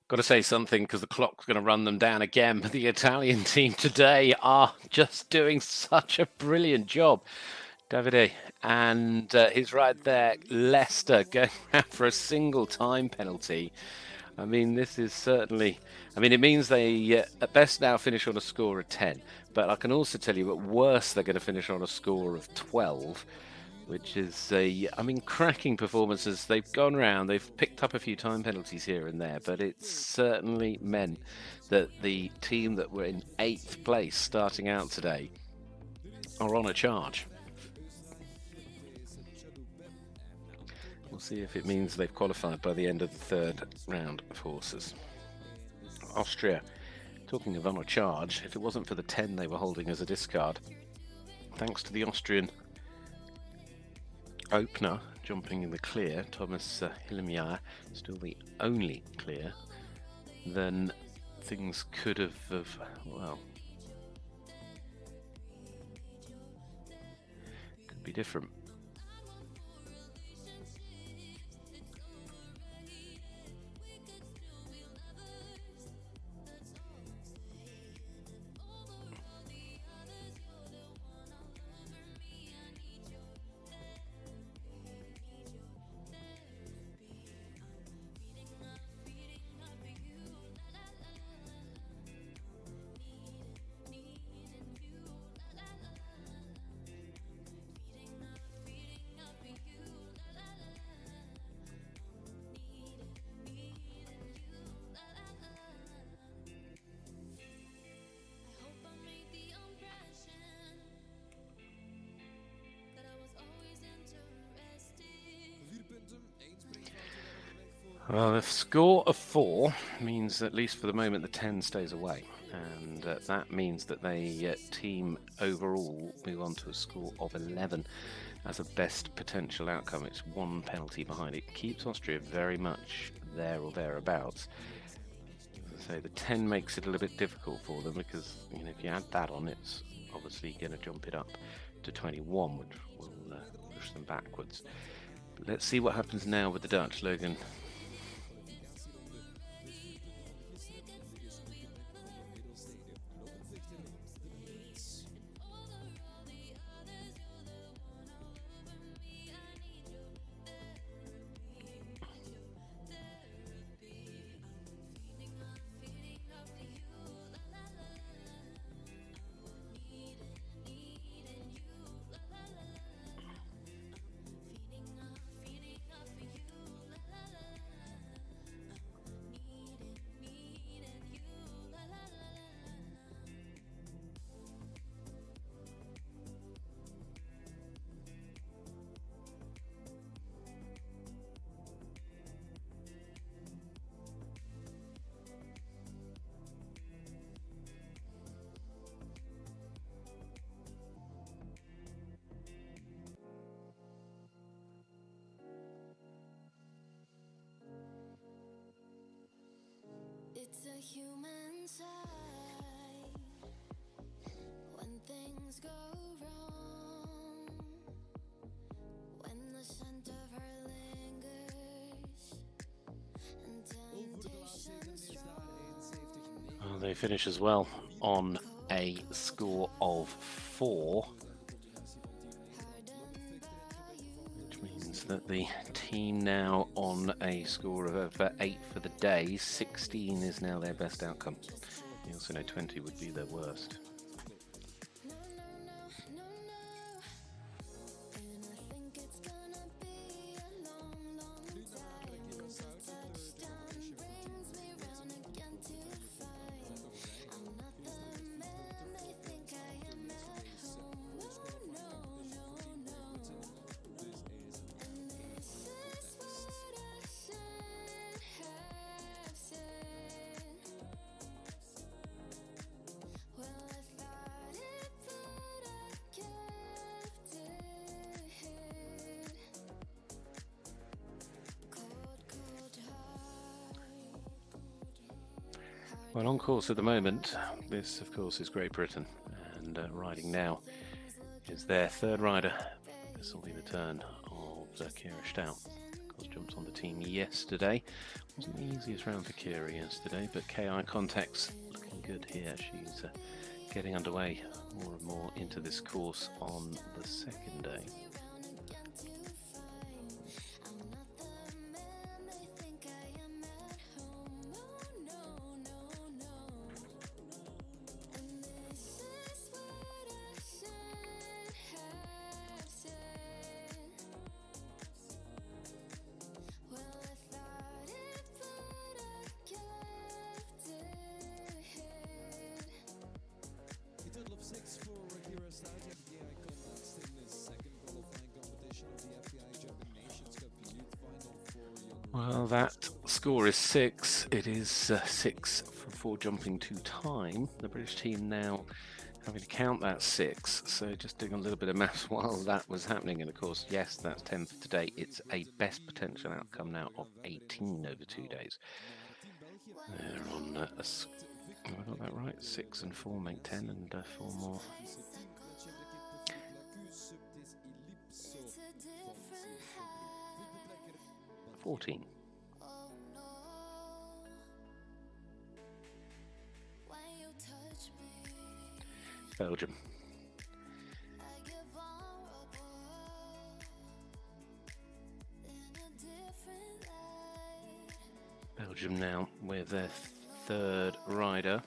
Got to say something because the clock's going to run them down again. But the Italian team today are just doing such a brilliant job. Davide and his ride there, Leicester, going out for a single time penalty. I mean, this is certainly... I mean, it means they at best now finish on a score of 10. But I can also tell you at worst they're going to finish on a score of 12. Which is cracking performances. They've gone round, they've picked up a few time penalties here and there, but it's certainly meant that the team that were in 8th place starting out today are on a charge. We'll see if it means they've qualified by the end of the 3rd round of horses. Austria, talking of on a charge, if it wasn't for the 10 they were holding as a discard, thanks to the Austrian opener jumping in the clear, Thomas Hillemjaer, still the only clear, then things could have, well, could be different. Well, a score of 4 means, at least for the moment, the 10 stays away. And that means that they team overall move on to a score of 11 as a best potential outcome. It's 1 penalty behind. It keeps Austria very much there or thereabouts. As I say, the 10 makes it a little bit difficult for them because, you know, if you add that on, it's obviously going to jump it up to 21, which will push them backwards. But let's see what happens now with the Dutch. Logan. they finish as well on a score of 4, which means that the team now on a score of 8 for the day. 16 is now their best outcome. You also know 20 would be their worst. Well, on course at the moment, this of course is Great Britain, and riding now is their third rider. This will be the turn of Kira Stout. Of course, jumped on the team yesterday. Wasn't the easiest round for Kira yesterday, but KI Contact's looking good here. She's getting underway more and more into this course on the second day. Well, that score is 6. It is 6 from 4 jumping to time. The British team now having to count that 6. So just doing a little bit of maths while that was happening. And of course, yes, that's 10 for today. It's a best potential outcome now of 18 over 2 days. They're on have I got that right? 6 and 4 make 10, and 4 more. 14. Belgium. Belgium now with their third rider.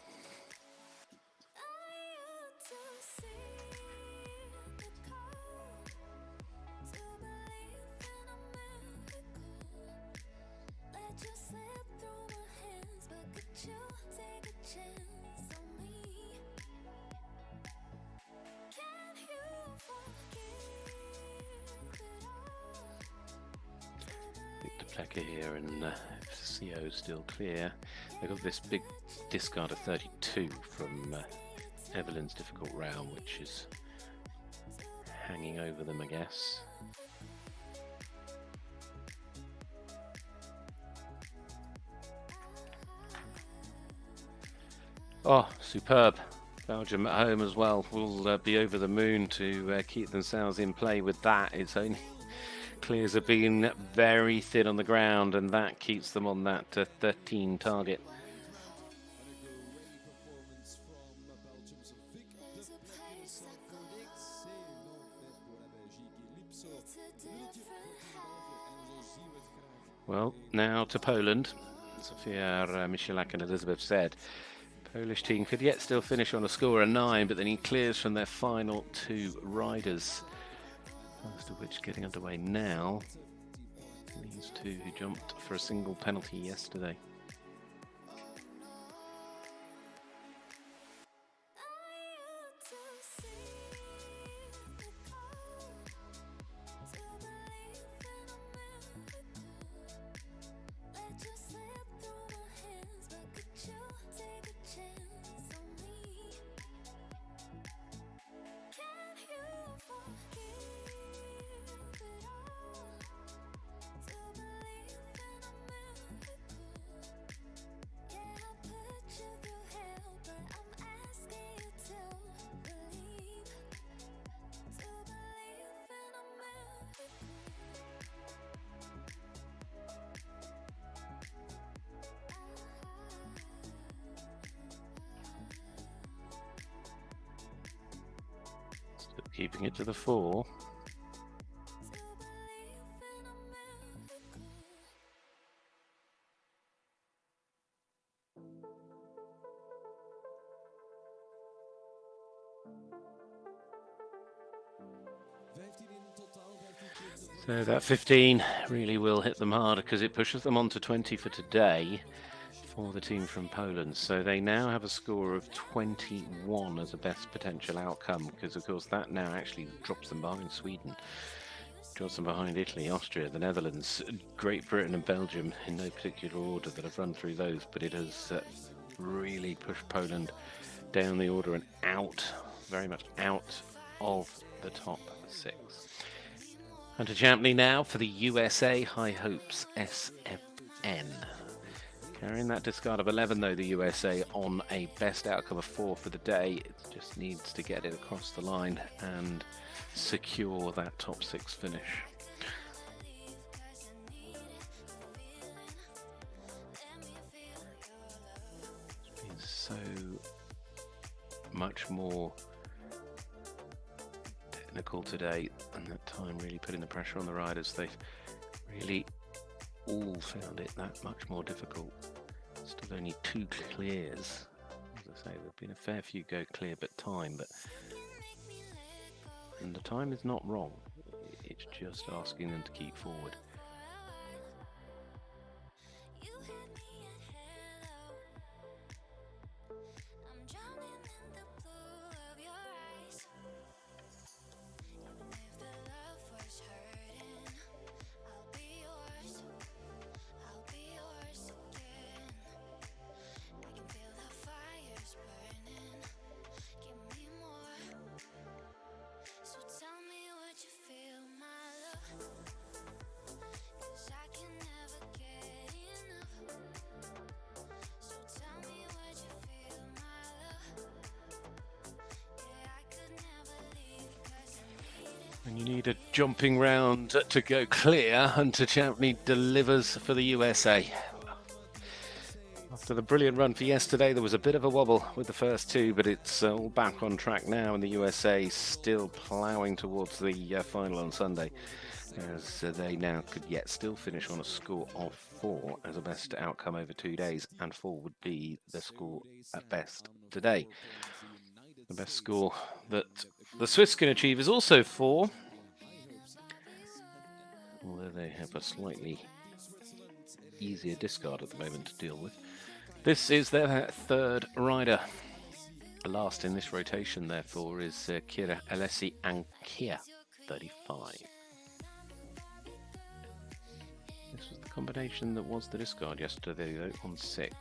Here, and CO still clear. They've got this big discard of 32 from Evelyn's difficult round, which is hanging over them, I guess. Oh, superb. Belgium at home as well will be over the moon to keep themselves in play with that. It's only clears have been very thin on the ground, and that keeps them on that 13 target. Well, now to Poland. Sofia Michalak and Elizabeth said Polish team could yet still finish on a score of 9, but then he clears from their final 2 riders. First of which getting underway now. These 2 who jumped for a single penalty yesterday. keeping it to the 4. Still believe in a miracle. So that 15 really will hit them hard because it pushes them on to 20 for today for the team from Poland. So they now have a score of 21 as a best potential outcome, because of course that now actually drops them behind Sweden, drops them behind Italy, Austria, the Netherlands, Great Britain and Belgium in no particular order that I've run through those, but it has really pushed Poland down the order and out, very much out of the top 6. And to Champney now for the USA High Hopes SFN. Carrying that discard of 11 though, the USA on a best outcome of 4 for the day. It just needs to get it across the line and secure that top 6 finish. It's been so much more technical today, and that time really putting the pressure on the riders. They've really all found it that much more difficult. Still only 2 clears. As I say, there've been a fair few go clear, but and the time is not wrong. It's just asking them to keep forward. And you need a jumping round to go clear, and Champney delivers for the USA. After the brilliant run for yesterday, there was a bit of a wobble with the first 2, but it's all back on track now, and the USA still ploughing towards the final on Sunday, as they now could yet still finish on a score of 4 as a best outcome over 2 days, and 4 would be the score at best today. The best score that the Swiss can achieve is also 4, although they have a slightly easier discard at the moment to deal with. This is their 3rd rider. Last in this rotation, therefore, is Kira Alessi and Kia, 35. This was the combination that was the discard yesterday, though, on 6.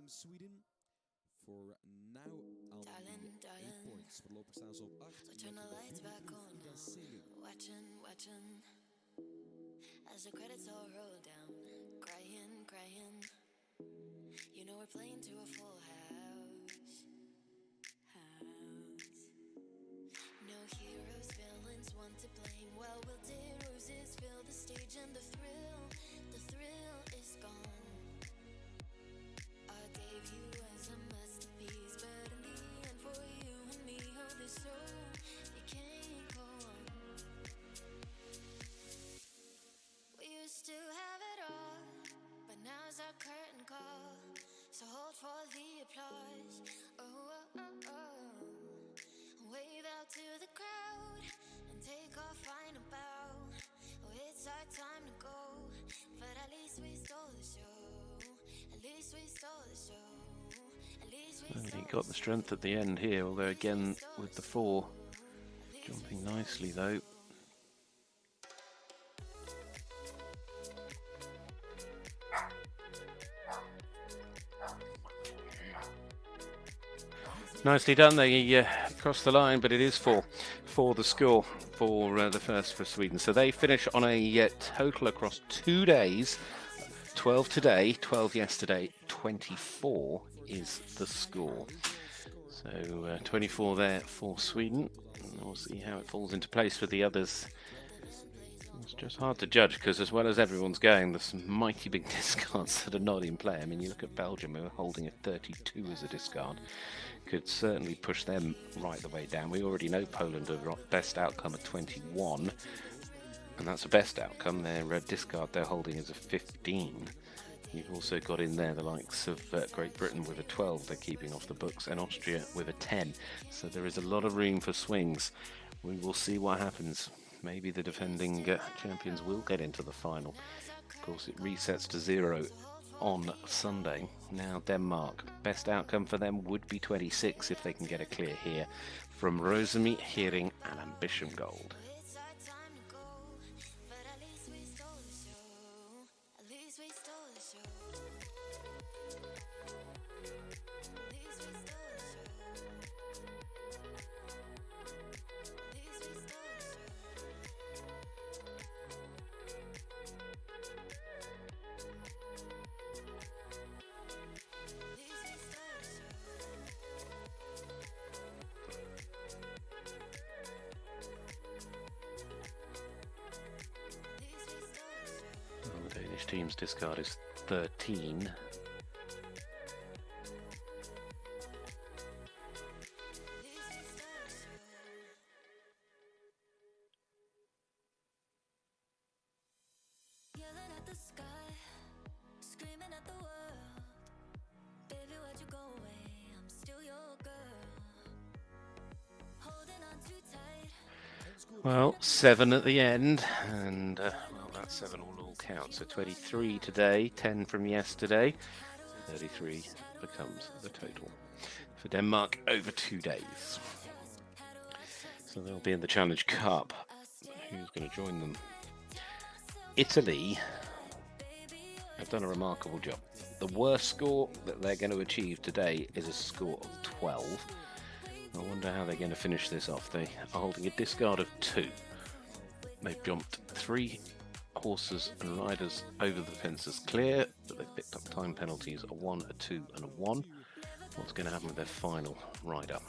Sweden for now on 8 points. Voorlopig staan ze op 8. So turn the lights back on now. Watching as the credits all roll down. Crying. You know we're playing to a full house. No heroes, villains, one to blame. Well, wilted roses fill the stage and the thrill is gone. I gave you as a masterpiece, but in the end for you and me, oh this road, it can't go on. We used to have it all, but now's our curtain call. So hold for the applause. Oh, oh, oh, oh. Wave out to the crowd and take our final bow. Oh, it's our time to go, but at least we stole the show. At least we stole the show. At least we And stole he got the strength at the end here, although again with the 4 jumping nicely though. Nicely done. They crossed the line, but it is 4 for the score for the first for Sweden. So they finish on a total across 2 days. 12 today, 12 yesterday, 24 is the score. So 24 there for Sweden. And we'll see how it falls into place for the others. It's just hard to judge because as well as everyone's going, there's some mighty big discards that are not in play. I mean, you look at Belgium, who are holding a 32 as a discard. Could certainly push them right the way down. We already know Poland have got best outcome at 21, and that's the best outcome. Their discard they're holding is a 15. You've also got in there the likes of Great Britain with a 12 they're keeping off the books, and Austria with a 10. So there is a lot of room for swings. We will see what happens. Maybe the defending champions will get into the final. Of course, it resets to 0 on Sunday. Now Denmark, best outcome for them would be 26 if they can get a clear here from Rosemi, Hering and Ambition Gold. It's our time to go, but at least we stole the show. At least we stole the show. At least we stole the show. At least we stole the show. Well, the Danish team's discard is 13. Yelling at the sky, screaming at the world. Baby, why'd you go away? I'm still your girl. Holding on too tight. Well, 7 at the end, and well, that 7 will all count. So 23 today, 10 from yesterday, 33 becomes the total for Denmark over 2 days. So they'll be in the Challenge Cup. Who's going to join them? Italy have done a remarkable job. The worst score that they're going to achieve today is a score of 12. I wonder how they're going to finish this off. They are holding a discard of 2. They've jumped 3 horses and riders over the fences clear, but they've picked up time penalties, a 1, a 2 and a 1. What's going to happen with their final rider?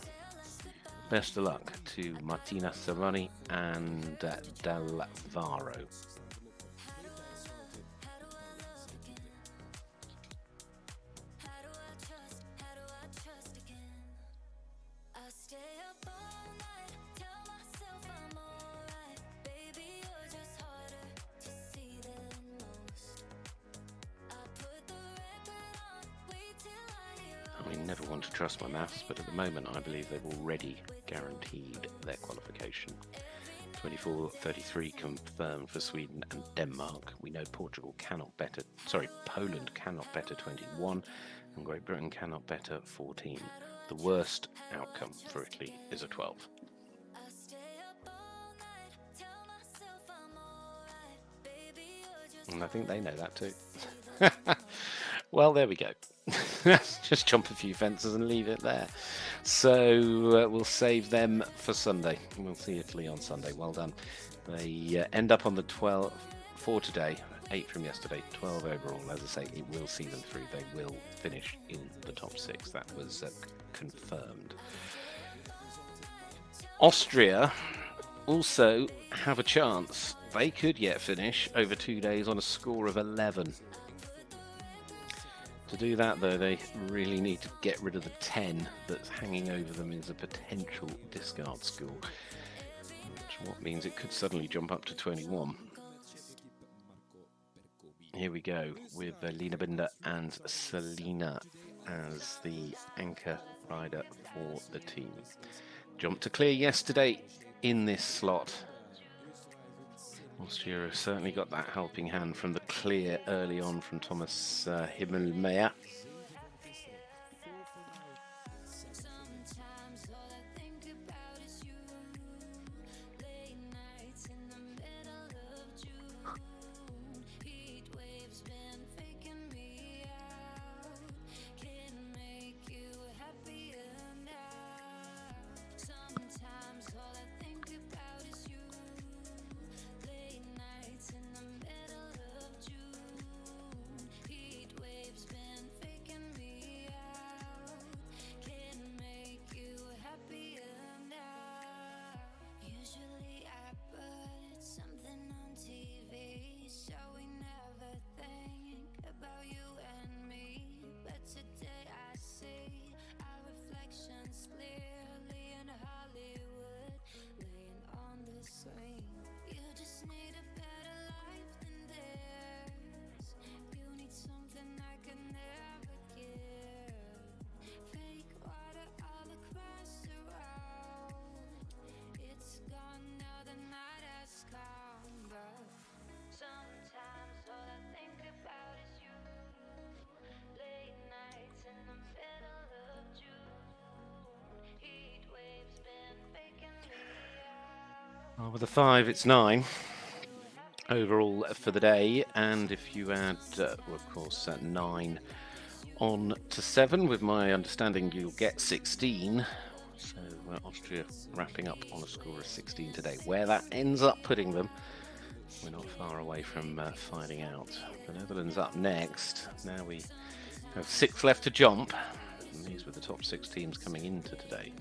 Best of luck to Martina Savani and Del Varo. How do I trust again? I stay up all night, tell myself I'm alright. Baby, you're just harder to see than most. I put the record on, wait till I hear. I never want to trust my maths, but at the moment I believe they've already guaranteed their qualification. 24-33 confirmed for Sweden and Denmark. We know Poland cannot better 21, and Great Britain cannot better 14. The worst outcome for Italy is a 12. I stay up all night, tell myself I'm alright. Baby, you're just And I think they know that too. Well, there we go. Just jump a few fences and leave it there. So we'll save them for Sunday. We'll see Italy on Sunday. Well done. They end up on the 12 for today, 8 from yesterday, 12 overall. As I say, it will see them through. They will finish in the top 6. That was confirmed. Austria also have a chance. they could yet finish over 2 days on a score of 11. To do that, though, they really need to get rid of the 10 that's hanging over them as a potential discard score, what means it could suddenly jump up to 21. Here we go with Lina Binder and Selina as the anchor rider for the team. Jumped to clear yesterday in this slot. Austria certainly got that helping hand from the clear early on from Thomas Himmelmeyer. Well, with a 5, it's 9 overall for the day, and if you add, of course, 9 on to 7, with my understanding you'll get 16. So Austria wrapping up on a score of 16 today. Where that ends up putting them, we're not far away from finding out. The Netherlands up next. Now we have 6 left to jump, and these were the top 6 teams coming into today.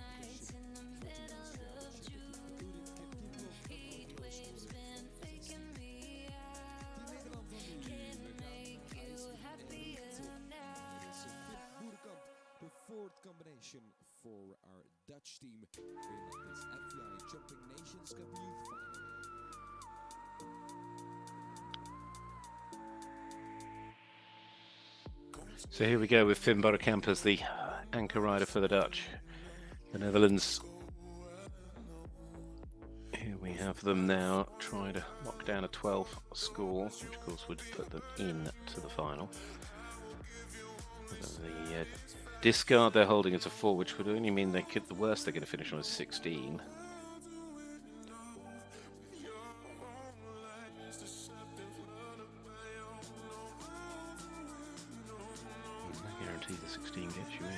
Combination for our Dutch team in this FEI Jumping Nations Cup Youth Final. So here we go with Finn Burkamp as the anchor rider for the Dutch. The Netherlands, here we have them now trying to lock down a 12 score, which of course would put them in to the final. The discard they're holding as a 4, which would only mean they could, the worst they're going to finish on is 16. I guarantee the 16 gets you in.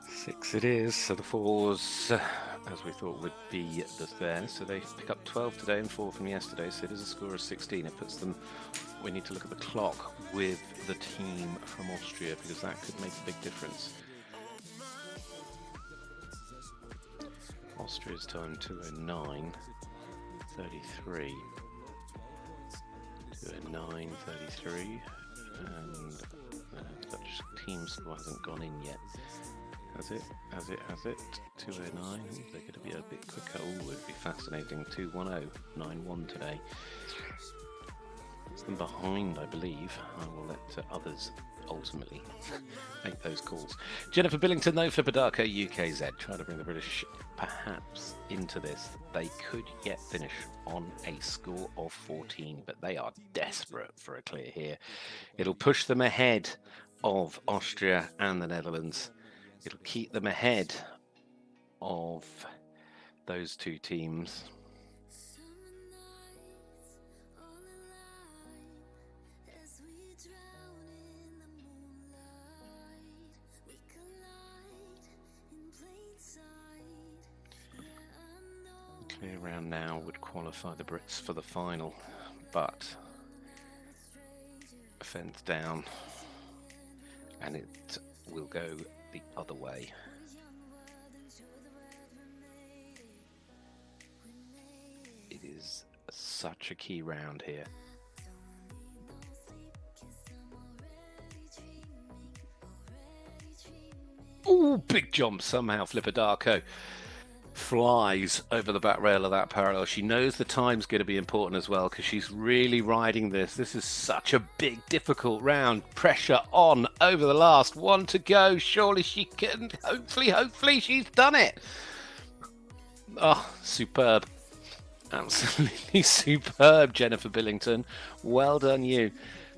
Six it is, so the 4s, as we thought, would be there. So they pick up 12 today and 4 from yesterday, so it is a score of 16. It puts them, we need to look at the clock with the team from Austria, because that could make a big difference. Austria's time 2:09:33. 2:09:33, and the Dutch team score hasn't gone in yet. Has it? 2:09. They're going to be a bit quicker. Oh, it'd be fascinating. 2:10:91 today. It's them behind, I believe. I will let others ultimately make those calls. Jennifer Billington, though, Flipperdarko UKZ, trying to bring the British perhaps into this. They could yet finish on a score of 14, but they are desperate for a clear here. It'll push them ahead of Austria and the Netherlands. It'll keep them ahead of those two teams. Clear round now would qualify the Brits for the final, but a fence down and it will go the other way. It is such a key round here. Ooh, big jump somehow. Flipperdarko flies over the back rail of that parallel. She knows the time's going to be important as well because she's really riding this. This is such a big, difficult round. Pressure on over the last one to go. Surely she can. Hopefully she's done it. Oh, superb. Absolutely superb, Jennifer Billington. Well done, you.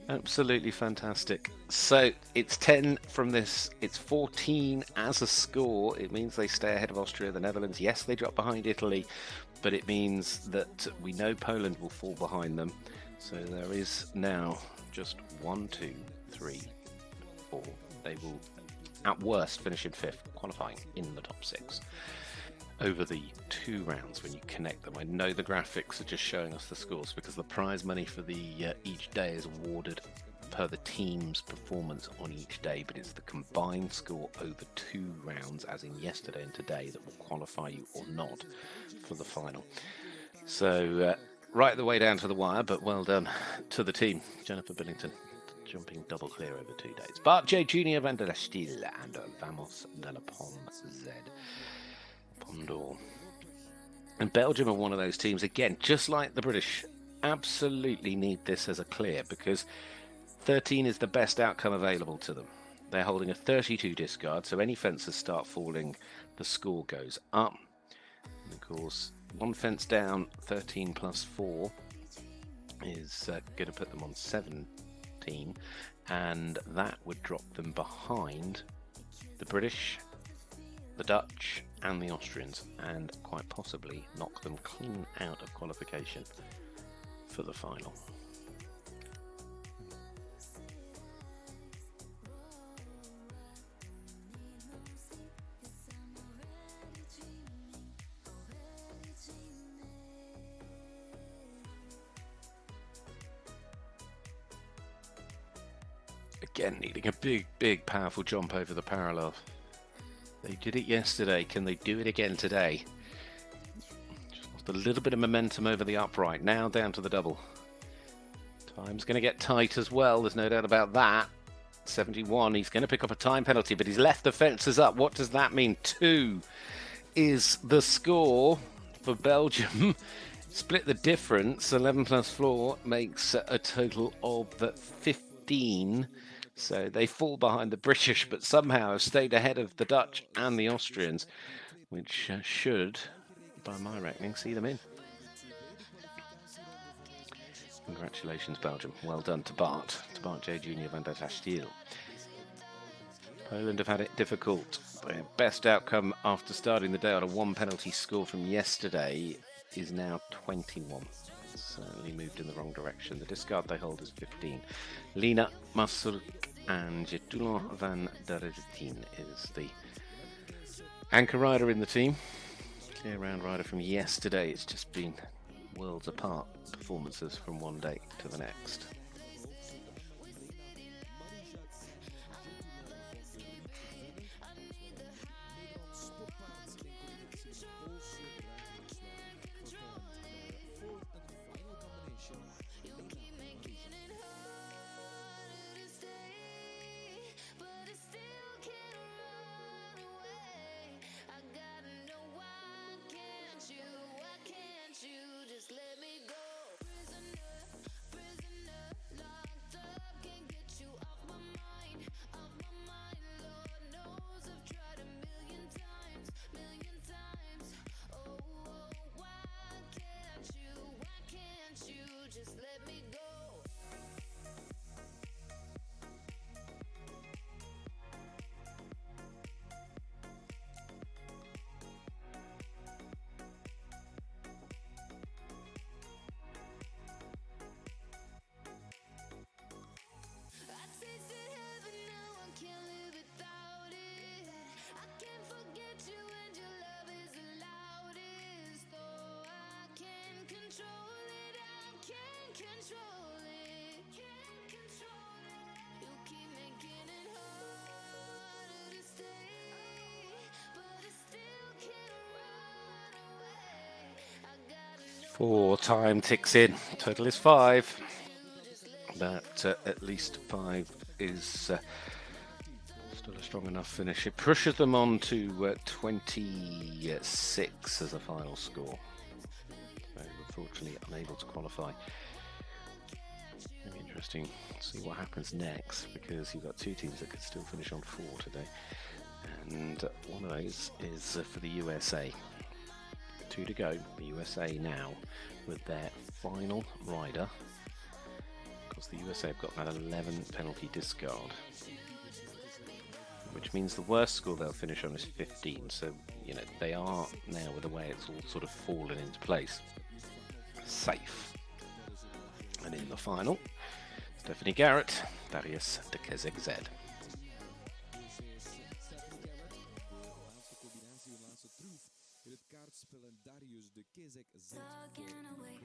Absolutely fantastic. So it's 10 from this. It's 14 as a score. It means they stay ahead of Austria, the Netherlands. Yes, they drop behind Italy, but it means that we know Poland will fall behind them. So there is now just 1, 2, 3, 4. They will, at worst, finish in 5th, qualifying in the top 6. Over the 2 rounds when you connect them. I know the graphics are just showing us the scores because the prize money for the each day is awarded per the team's performance on each day, but it's the combined score over 2 rounds, as in yesterday and today, that will qualify you or not for the final. So right the way down to the wire, but well done to the team. Jennifer Billington jumping double clear over 2 days. Bart J. Junior van der Stiel and Vamos de la Pomme Z. And Belgium are one of those teams, again, just like the British, absolutely need this as a clear because 13 is the best outcome available to them. They're holding a 32 discard, so any fences start falling, the score goes up. And of course, 1 fence down, 13 plus 4 is going to put them on 17, and that would drop them behind the British, the Dutch and the Austrians, and quite possibly knock them clean out of qualification for the final. Again, needing a big, powerful jump over the parallel. They did it yesterday. Can they do it again today? Just lost a little bit of momentum over the upright. Now down to the double. Time's going to get tight as well. There's no doubt about that. 71. He's going to pick up a time penalty, but he's left the fences up. What does that mean? 2 is the score for Belgium. Split the difference. 11 plus 4 makes a total of 15. So they fall behind the British, but somehow have stayed ahead of the Dutch and the Austrians, which should, by my reckoning, see them in. Congratulations, Belgium. Well done to Bart J. Junior van der Stiel. Poland have had it difficult. Their best outcome after starting the day on a 1 penalty score from yesterday is now 21. Certainly moved in the wrong direction. The discard they hold is 15. Lina Masurk and Jetulon van der Zetien is the anchor rider in the team. Clear round rider from yesterday. It's just been worlds apart performances from one day to the next. control it, can't control it. You keep making it harder to stay, but I still can't run away. I gotta know 4 time ticks in. Total is 5. But at least 5 is still a strong enough finish. It pushes them on to 26 as a final score. So unfortunately unable to qualify. It'll be interesting to see what happens next, because you've got 2 teams that could still finish on 4 today. And one of those is for the USA. 2 to go. The USA now with their final rider. The USA have got that 11 penalty discard, which means the worst score they'll finish on is 15. So, you know, they are now, with the way it's all sort of fallen into place, safe. And in the final, Stephanie Garrett, Darius de Kezegzed. talking away.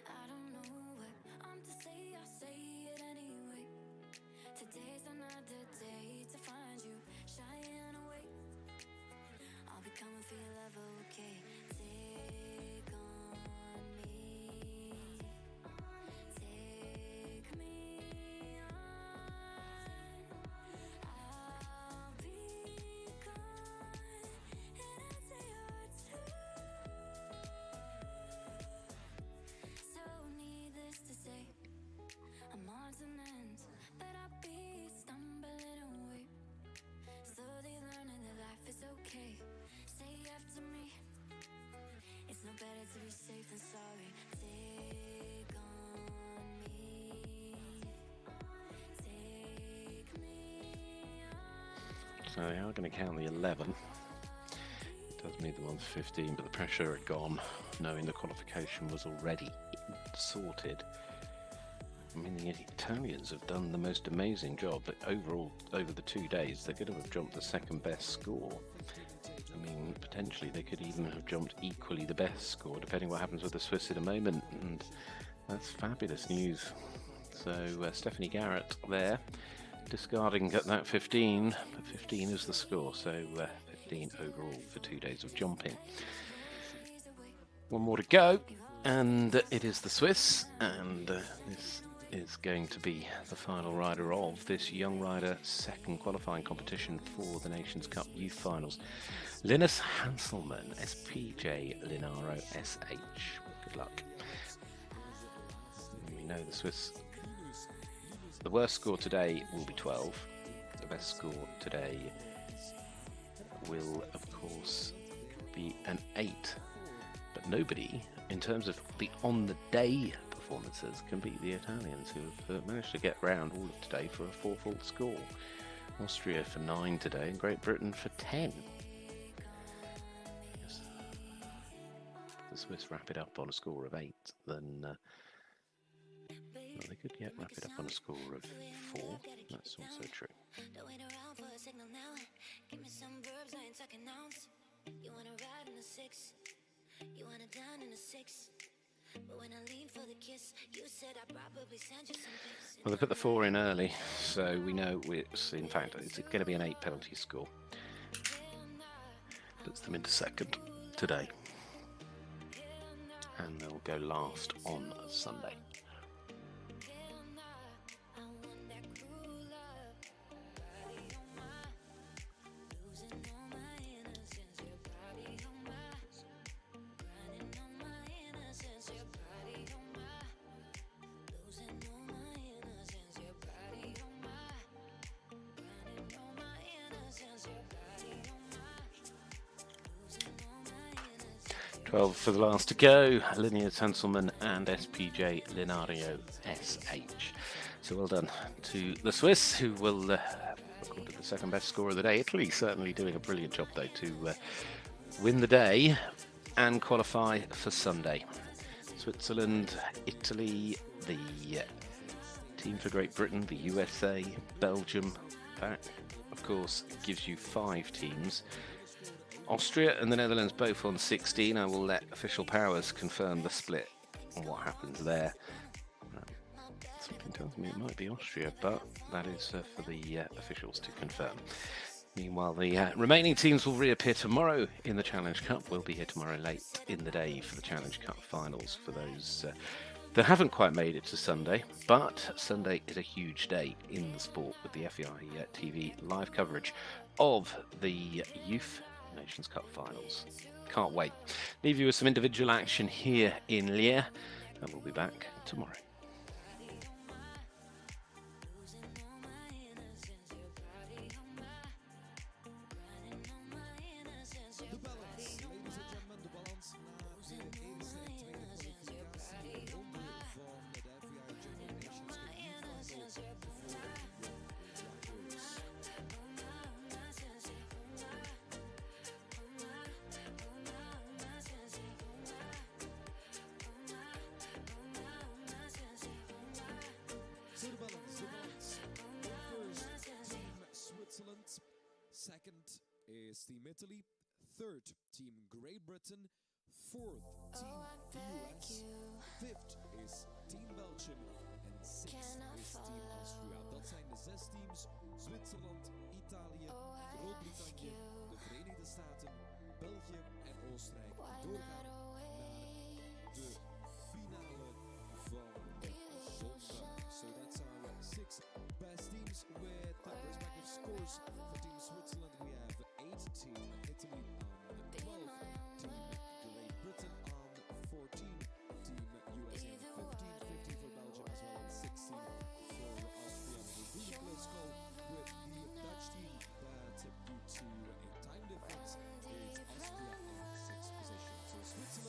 I don't know what I'm to say, I'll say it anyway. Today's another day to find you shying away. I'll be coming for your love, okay? Take on me, take me on. I'll be gone, and I'll say yours too. So needless to say, I'm odds and ends that I'll be stumbling away, slowly learning that life is okay. Say after me, it's no better to be safe than sorry. Take on me, take me on. So they are going to count the 11. It does mean the one's 15, but the pressure had gone, knowing the qualification was already sorted. I mean, the Italians have done the most amazing job, but overall, over the 2 days, they could have jumped the second best score. I mean, potentially they could even have jumped equally the best score, depending what happens with the Swiss in a moment, and that's fabulous news. So Stephanie Garrett there, discarding at that 15, but 15 is the score, so 15 overall for 2 days of jumping. One more to go, and it is the Swiss, and this is going to be the final rider of this young rider second qualifying competition for the Nations Cup Youth Finals. Linus Hanselmann, SPJ Linaro SH. Good luck. We know the Swiss, the worst score today will be 12. The best score today will, of course, be an 8. But nobody, in terms of the on-the-day performances, can beat the Italians, who have managed to get round all of today for a 4-full score. Austria for 9 today, and Great Britain for 10. Yes. The Swiss wrap it up on a score of 8, then well, they could yet wrap it up on a score of 4. That's also true. Don't wait around for a signal now. Give me some verbs, I ain't talking nouns. You wanna ride in a 6, you wanna down in a 6. But when I lean for the kiss, you said I probably send you some pics. Well, they put the 4 in early, so we know it's, in fact, it's going to be an 8 penalty score. Puts them into second today. And they'll go last on Sunday. For the last to go, Linus Hanselmann and SPJ Linario SH. So well done to the Swiss, who will record the second best score of the day. Italy certainly doing a brilliant job though to win the day and qualify for Sunday. Switzerland, Italy, the team for Great Britain, the USA, Belgium. That, of course, gives you 5 teams. Austria and the Netherlands both on 16. I will let official powers confirm the split on what happens there. Something tells me it might be Austria, but that is for the officials to confirm. Meanwhile, the remaining teams will reappear tomorrow in the Challenge Cup. We'll be here tomorrow late in the day for the Challenge Cup finals for those that haven't quite made it to Sunday. But Sunday is a huge day in the sport with the FEI TV live coverage of the Youth Nations Cup finals. Can't wait. Leave you with some individual action here in Lier, and we'll be back tomorrow. So the balance. First, Team Switzerland. Second is Team Italy. Third, Team Great Britain. Fourth, Team US. Fifth is Team Belgium. En sixth is Team Austria. Dat zijn de 6 teams. Zwitserland, Italië, Groot-Brittannië, de Verenigde Staten, België en Oostenrijk doorgaan naar de finale van zondag. So that's our 6 best teams with respective scores. For Team Switzerland we have 8, Team Italy on 12, Team Great Britain on 14, Team USA on 15 for Belgium as well as 16 for Austria. A really close call with the Dutch team that due to a time difference is Austria in 6th position. So Switzerland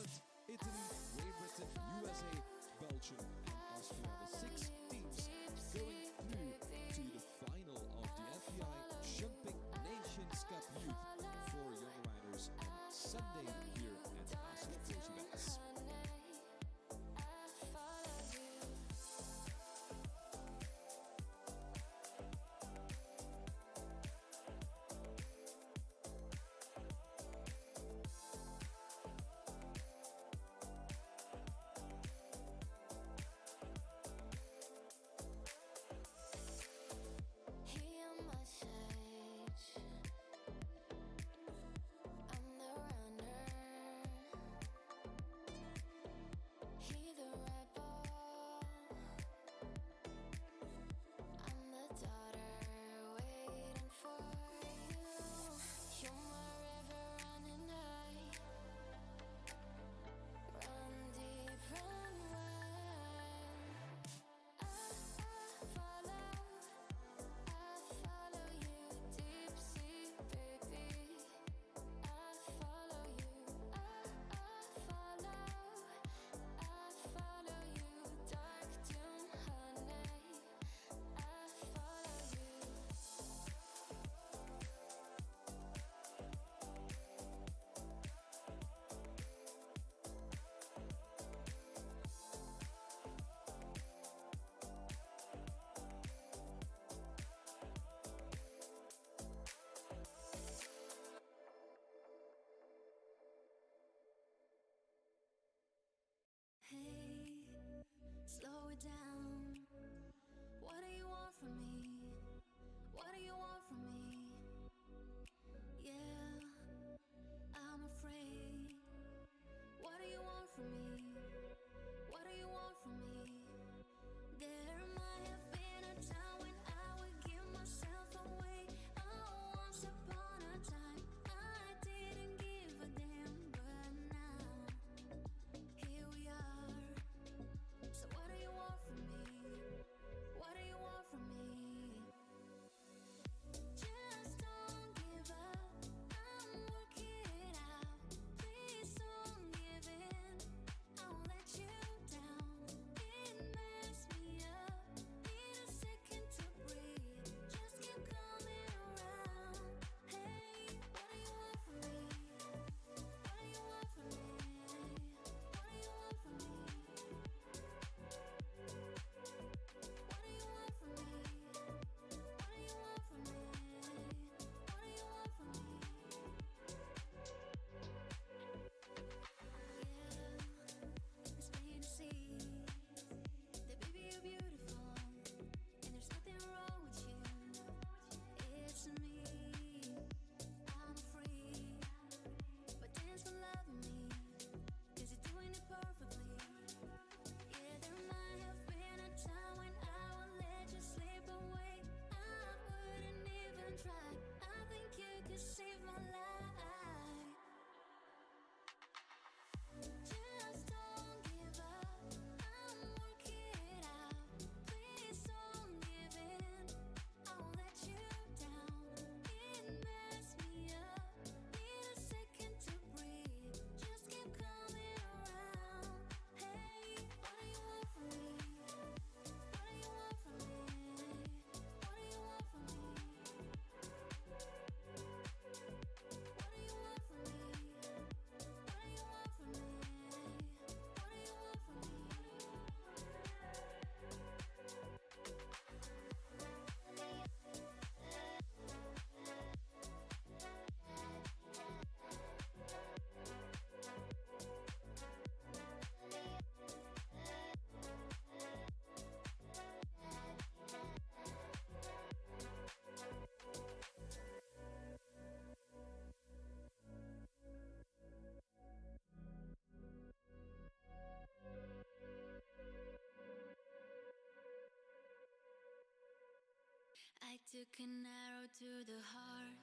took an arrow to the heart.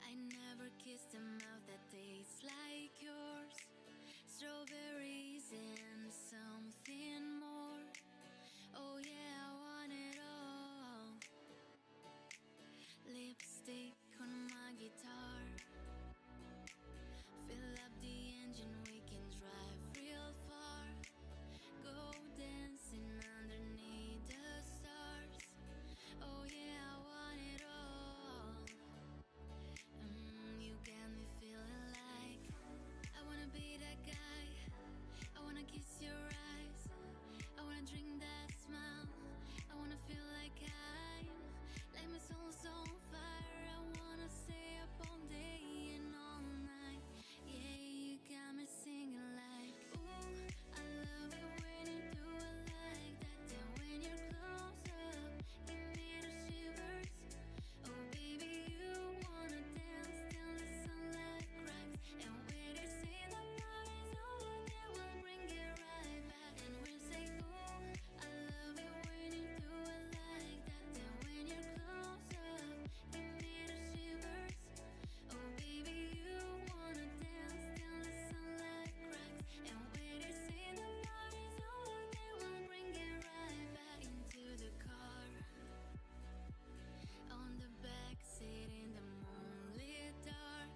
I never kissed a mouth that tastes like yours. Strawberries and something more. Oh yeah, I want it all. Lipstick on my guitar. Fill up the engine, we can drive real far. Go dancing underneath the stars. Oh yeah, I want it all. You got me feeling like I wanna be that guy. I wanna kiss your eyes. I wanna drink that smile. I wanna feel like my soul's on fire. I wanna stay up all day and all night. Yeah, you got me singing like, ooh, I love it when you do it like that. And when you're close up, give me the shivers. Oh baby, you wanna dance till the sunlight cracks. And when you say the party's over, then we'll bring it right back. And we'll say, ooh, I love it when you do it like that. And when you're close up, give me the shivers. Oh baby, you wanna dance till the sunlight cracks. And when you say the party's over, then we'll bring it right back into the car. On the back seat in the moonlit dark.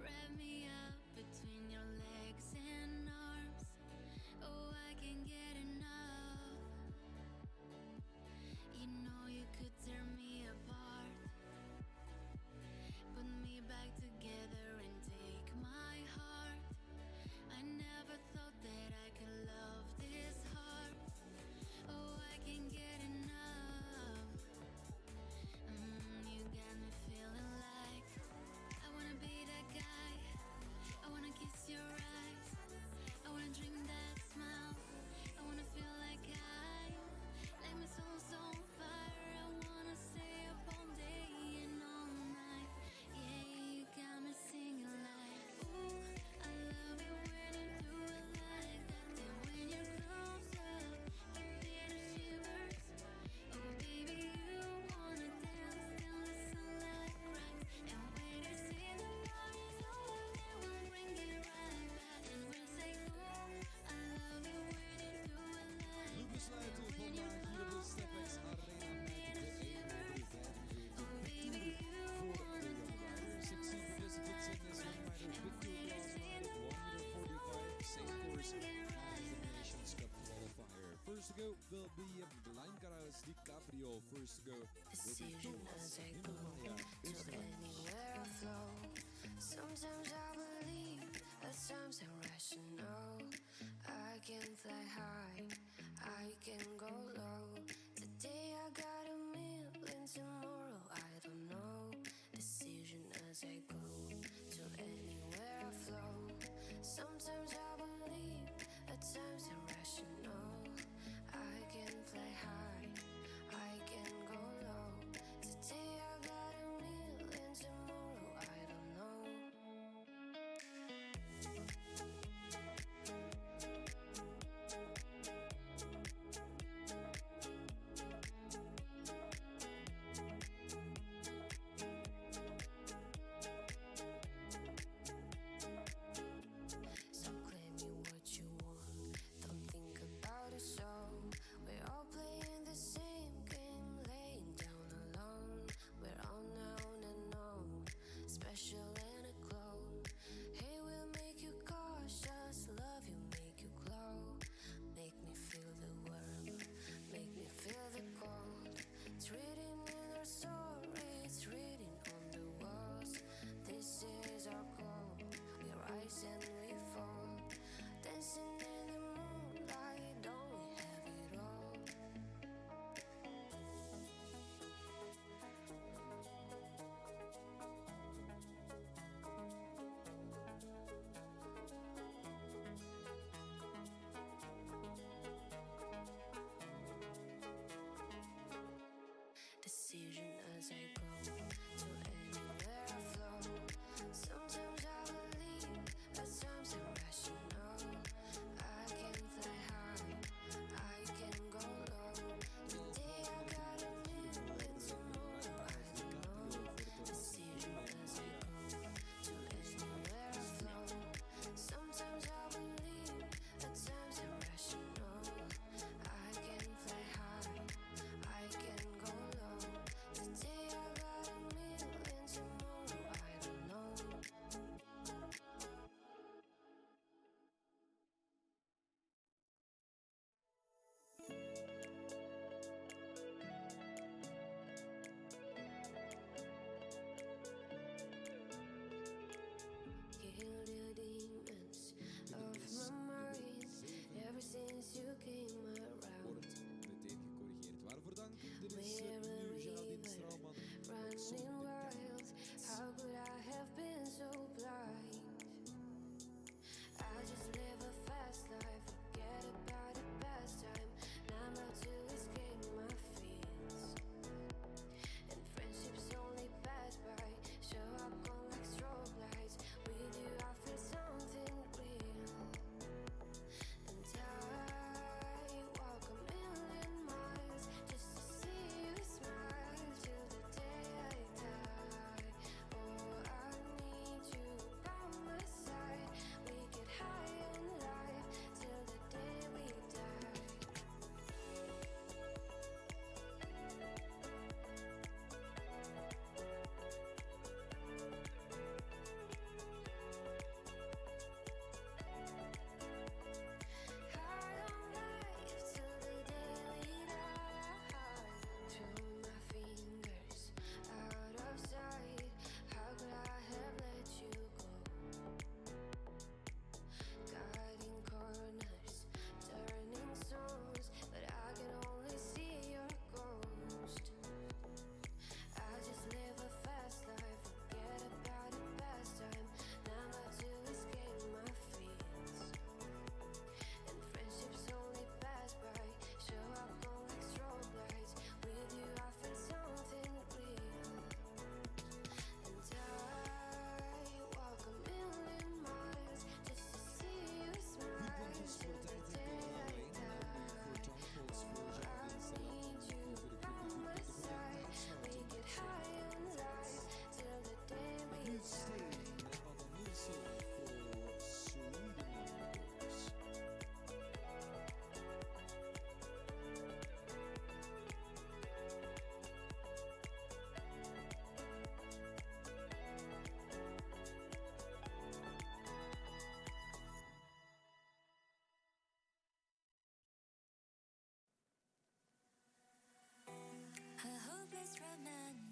Wrap me up between your legs and arms. Oh, I can't get enough. You know you could tear me apart. Put me back together and take my heart. I never thought that I could love this hard. Oh, I can't get enough. You got me feeling like I wanna be that guy. I wanna kiss your eyes. I wanna drink that smile. I wanna feel like my soul's on fire. I wanna stay up all day and all night. Yeah, you got me singing like, ooh, I love it when you do it like that. And when you're close up, give me the shivers. Oh baby, you wanna dance till the sunlight cracks. And when you say the party's over, then we'll bring it right back. And we'll say, ooh, I love it when you do it like We besluiten vandaag hier op de Stepx Arena met de enige evening voor de Young Riders. 16 participants in this Young Riders Big Two Class Ride, 145, same course as the Nations Cup qualifier. First to go will be Blancaras DiCaprio. First to go will be Decision Thomas as I Himalaya. go to anywhere I flow. Sometimes I believe, at times I'm rational. I can fly high, I can go low. Today I got a million, tomorrow I don't know. Decision as I go to anywhere I flow. Sometimes I believe, at times I'm rational. I can fly high, I can go low. Today I got a million, tomorrow I don't know.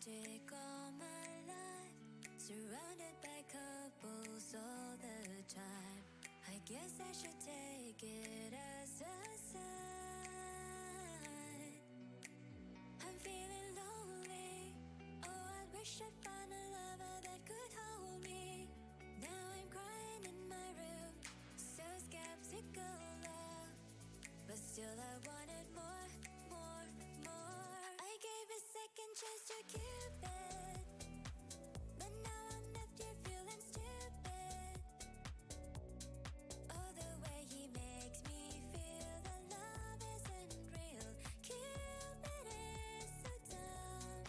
romantic all my life, surrounded by couples all the time. I guess I should take it as a sign. I'm feeling lonely. Oh, I wish I'd find a lover that could hold me. Now I'm crying in my room, so skeptical love, but still I wanted more, more, more. I gave a second chance to Cupid, but now I'm left here feeling stupid. Oh, the way he makes me feel, the love isn't real. Cupid is so dumb.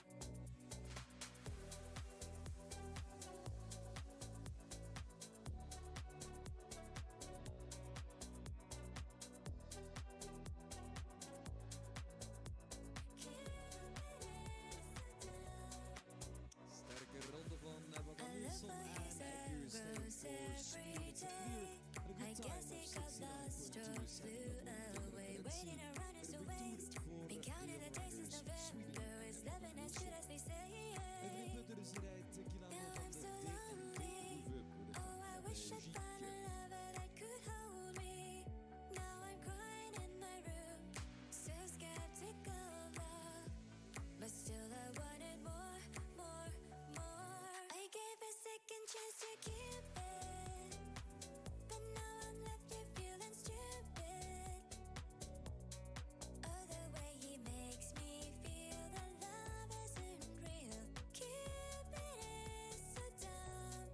Sterke ronde van Baba I Nielsen look for his en Edgar arrows Stijn voor every Smooth day. and a I good guess time he of got lost or 69.2 flew away. Waiting around is a waste. Been counting the days since November. Is loving as good as they say. Now I'm so lonely. Oh, I wish I'd find a lover that could hold me. Now I'm crying in my room, so skeptical of love, but still I wanted more, more, more. I gave a second chance to Cupid, but now I'm left here feeling stupid. Oh, the way he makes me feel, the love isn't real. Cupid is so dumb.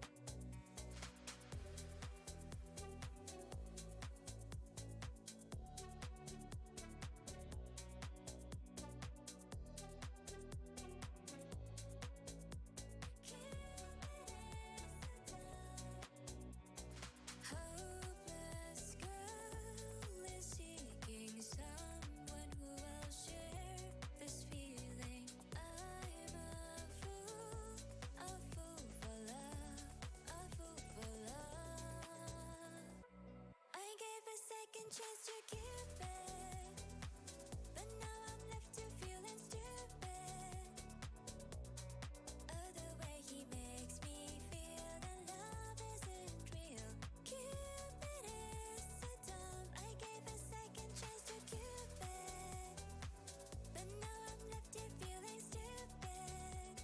Hopeless girl is seeking someone who will share this feeling. I'm a fool for love, a fool for love. I gave a second chance to Cupid, but now I'm left here feeling stupid. Oh, the way he makes me feel, the love isn't real. Cupid is so dumb. I gave a second chance to Cupid, but now I'm left here feeling stupid.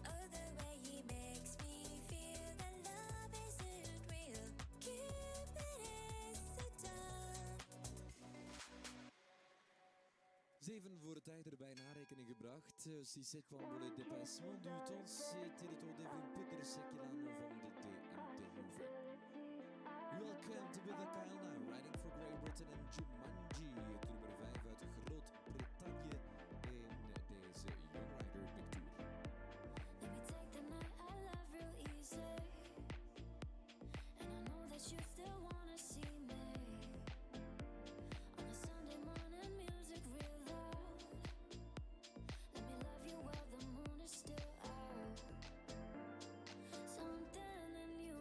Oh, the way he makes me feel, the love isn't real. Cupid is so dumb. 7 voor de tijd erbij narekening gebracht. Si c'est pas pour le dépassement du temps, c'est territoire de 20 putter sekilano van de DND. Welcome to With a Kyle now, riding for Great Britain en Jumanji, de nummer 5 uit Groot-Brittannië in deze Young Rider Big Tour. Let me take the night I love real easy, and I know that you still wanna see me. On a Sunday morning, music real loud. Let me love you while the moon is still out. Something in you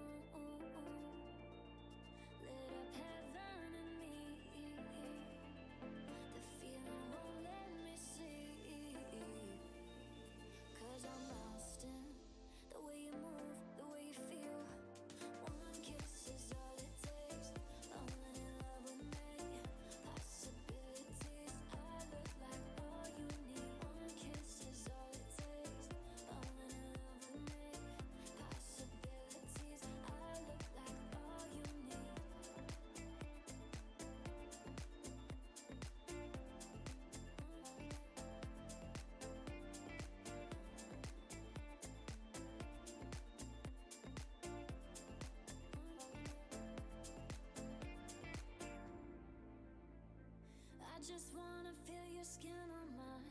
lit up heaven in me. The feeling won't let me see, 'cause I'm lost in the way you move, the way you feel. One kiss is all it takes. Falling in love with me. Possibilities, I look like all you need. One kiss is all it takes. Falling in love with me. Possibilities, I look like all you need. I just wanna feel your skin on mine.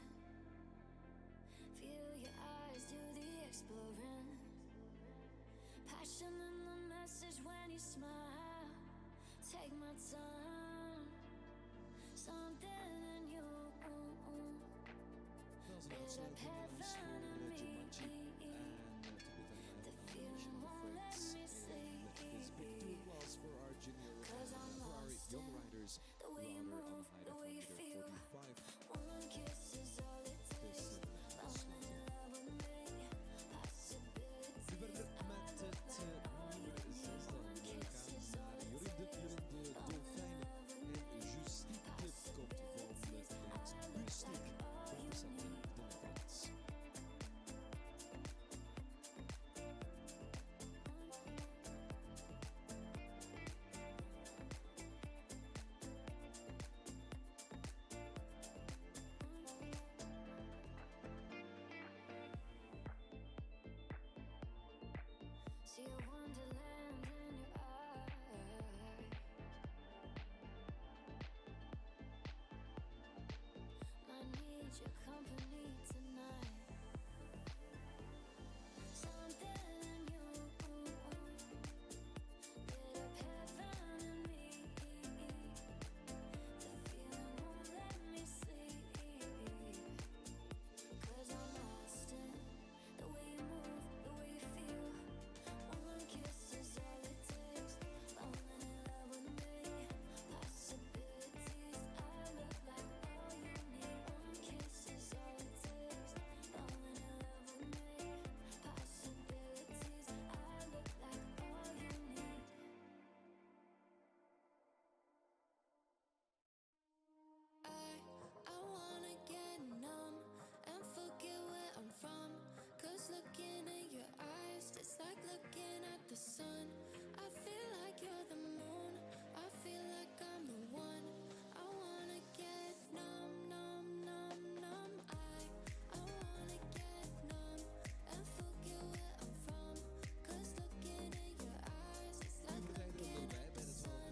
Feel your eyes do the exploring. Passion in the message when you smile. Take my time. Something in you Dat is een lit up uitsluiting heaven voor in Jumanji me. en The feeling won't let me sleep. This big tour was for our junior, 'Cause I'm for our lost young in riders, the way you louder on move, height the of way you 1 feel. meter 45. One kiss is all it This takes. Falling looking at the sun. I feel like you're the moon. I feel like I'm the one. I wanna get numb, numb, numb, numb. I wanna get numb and forget where I'm from. 'Cause looking in your eyes, it's like looking at the sun.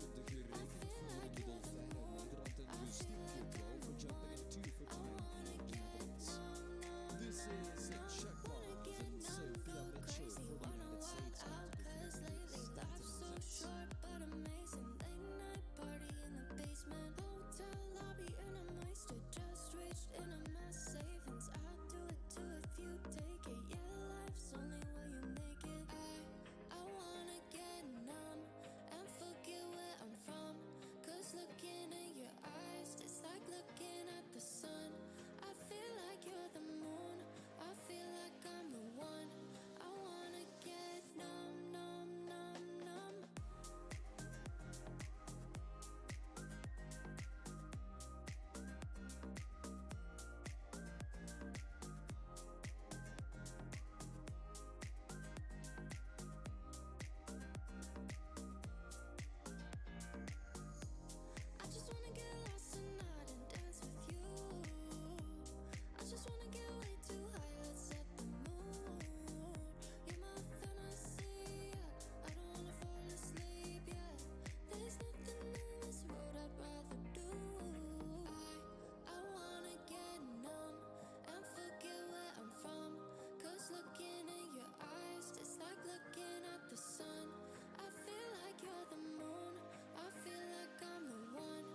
I feel like you're the moon. I feel like I'm the one. I wanna get numb, numb, This is Czech wanna Bars get and numb, Sophia go Mitchell crazy, for the wanna United wild States out. 'Cause lately life's so short but amazing. Late night party in the basement, hotel lobby, and I'm wasted. Just reached into my savings. I'll do it too if you take it. Yeah, life's only what you make it. I wanna get numb and forget where I'm from. 'Cause looking in your eyes, it's like looking at the sun. I feel like you're the moon. I feel like I'm the one. I wanna get numb, numb, numb, numb. I just wanna get lost tonight and dance with you. I just wanna get way too high, let's set the mood. You're my fantasy, I don't wanna fall asleep yet. There's nothing in this world I'd rather do. I wanna get numb and forget where I'm from. 'Cause looking in your eyes, it's like looking at the sun. I feel like you're the moon. I feel like I'm the one.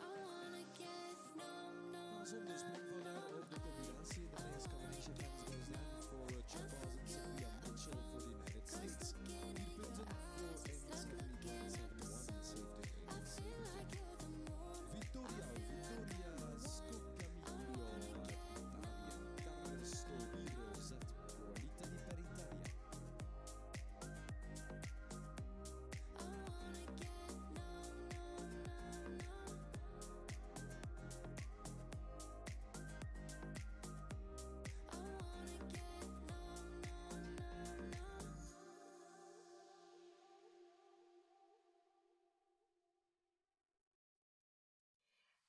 I wanna get numb, numb, Zonder numb, springvaller numb. op de combinatie. De meest combination hands goes down for Czech Bars and Sophia Mitchell for the United States. 4 punten voor 71, 71 saved it I in feel like you're the moon. Vittoria Scocamillo, Italia. Carsto Viro zet voor l'Italia per Italia. I wanna get numb, numb, numb, numb. I wanna get numb, numb, numb, numb.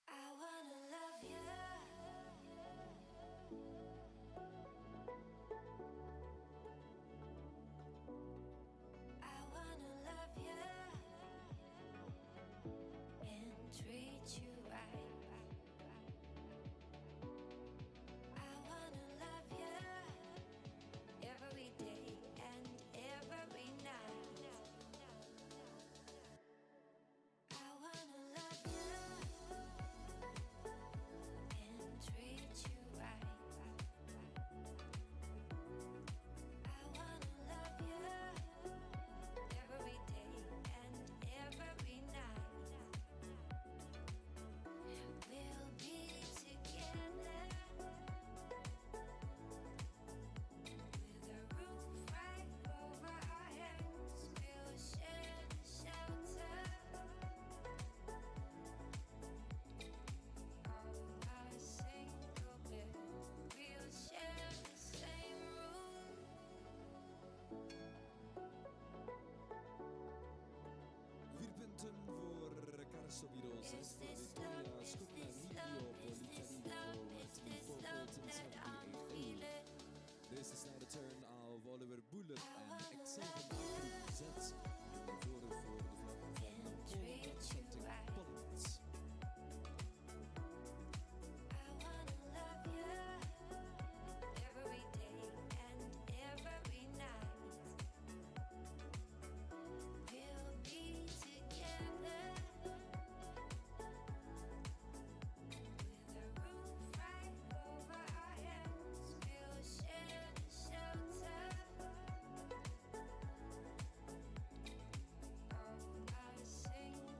I wanna love you. I wanna love you and treat you right. I wanna love you every day and every night. I wanna love you and treat you right. I wanna love you every day and every night. We'll be together with a roof right over our heads. We'll share the shelter of our single bed. We'll share the same room. Vier punten voor Carsto Viro zet Is voor this Vittoria love? Is this Scocamillo love? voor Is this l'Italia love? voor Is 3 this 4 love points and that I'm 78. feeling? This is now the turn of Oliver Buller I en wanna Excel love van you Acru zet. Naar voren voor de vlag and van treat you Something right. Pollens. I wanna love you every day and every night. We'll be together with a roof right over our heads. We'll share the shelter of our single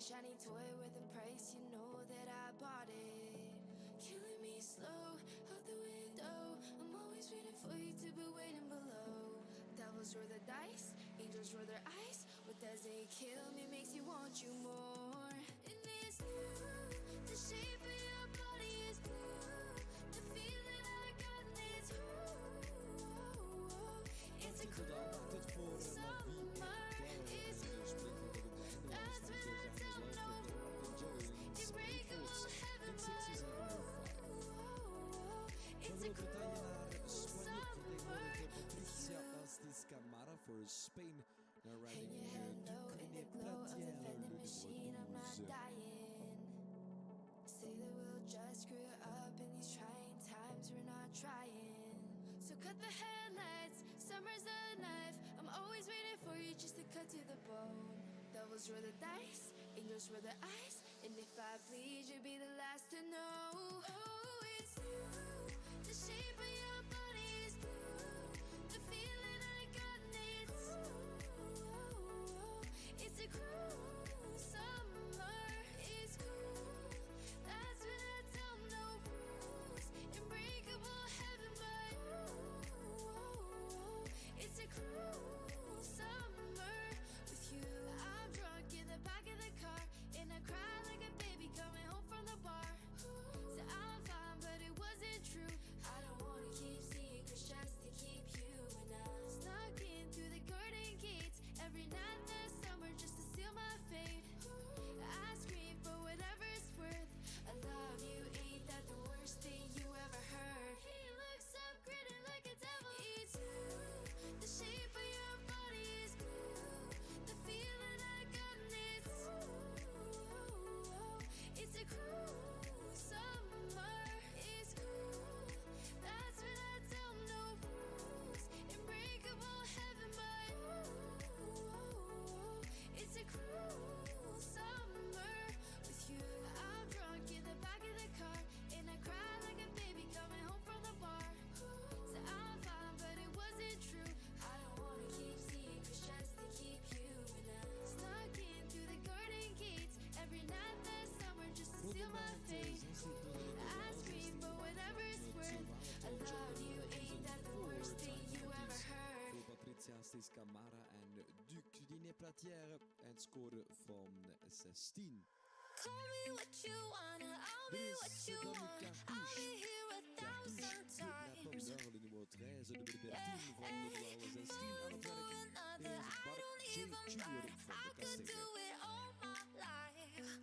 shiny toy with a price, you know that I bought it. Killing me slow, out the window. I'm always waiting for you to be waiting below. Devils roll the dice, angels roll their eyes. What doesn't kill me makes you want you more. And it's you, the shape of your body is blue. The feeling I got is it's a cruel summer. It's cool. That's when I tell no rules. Unbreakable heaven, but it's a cruel summer. Patricia Casmara for Spain. Now Hang riding your head low in the glow of the vending machine. I'm not dying. Say that we'll just screw up in these trying times. We're not trying. So cut the headlights. Summer's the knife. I'm always waiting for you just to cut to the bone. Devils roll the dice, angels roll their eyes. And if I please, you'll be the last to know. Oh, it's you. The shape of your body is blue. The feeling I got needs. It's a cruel summer. It's cool. That's when I tell no rules. Unbreakable heaven, but it's a cruel summer with you. I'm drunk in the back of the car, and I cry like a baby coming home from the bar. So I'm fine, but it wasn't true. I don't wanna keep secrets just to keep you and I. Snuck in through the garden gates every night this summer just to seal my fate. I scream for whatever it's worth. I love you, ain't that the worst thing you ever heard? He looks up grinning like a devil. It's you. The shape of your body is blue. The feeling I got needs. It's a cruel summer. It's cool. That's when I tell no rules. Unbreakable heaven, but it's a cruel summer with you. I'm drunk in the back of the car, and I cry like a baby coming home from the bar. So I'm fine, but it wasn't true. I don't wanna keep secrets just to keep you and I. Snuck in through the garden gates every night this summer just to seal my fate. I scream for whatever it's worth. I love you, ain't that the worst thing you ever heard? Voor Patricia Casmara en Duc Dine Platière. En score van 16. Call me what you wanna, I'll be what you want. I'll be here 1,000 times. Le numéro 13, nummer 13 Yeah, van de duel 16 aan het werk. another, Is I Bart don't J. even Jr. mind. van I de could do Kastelen. it all my life.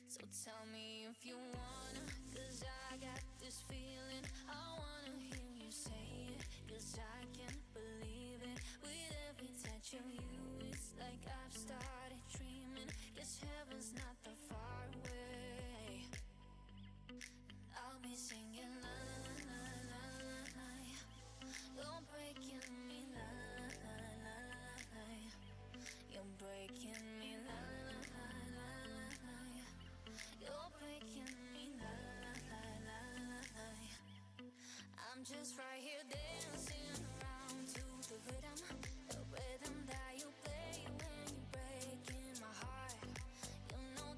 So tell me if you wanna, 'cause I got this feeling. I wanna hear you say it, 'cause I can't believe it. With every touch of you, it's like I've started dreaming. Guess heaven's not that far away. I'll be singing la la la la la la. You're breaking me la la la la la. You're breaking me la la la la la. You're breaking me la la la la la. I'm just right here dancing around to the rhythm that you play when you're breaking my heart. You know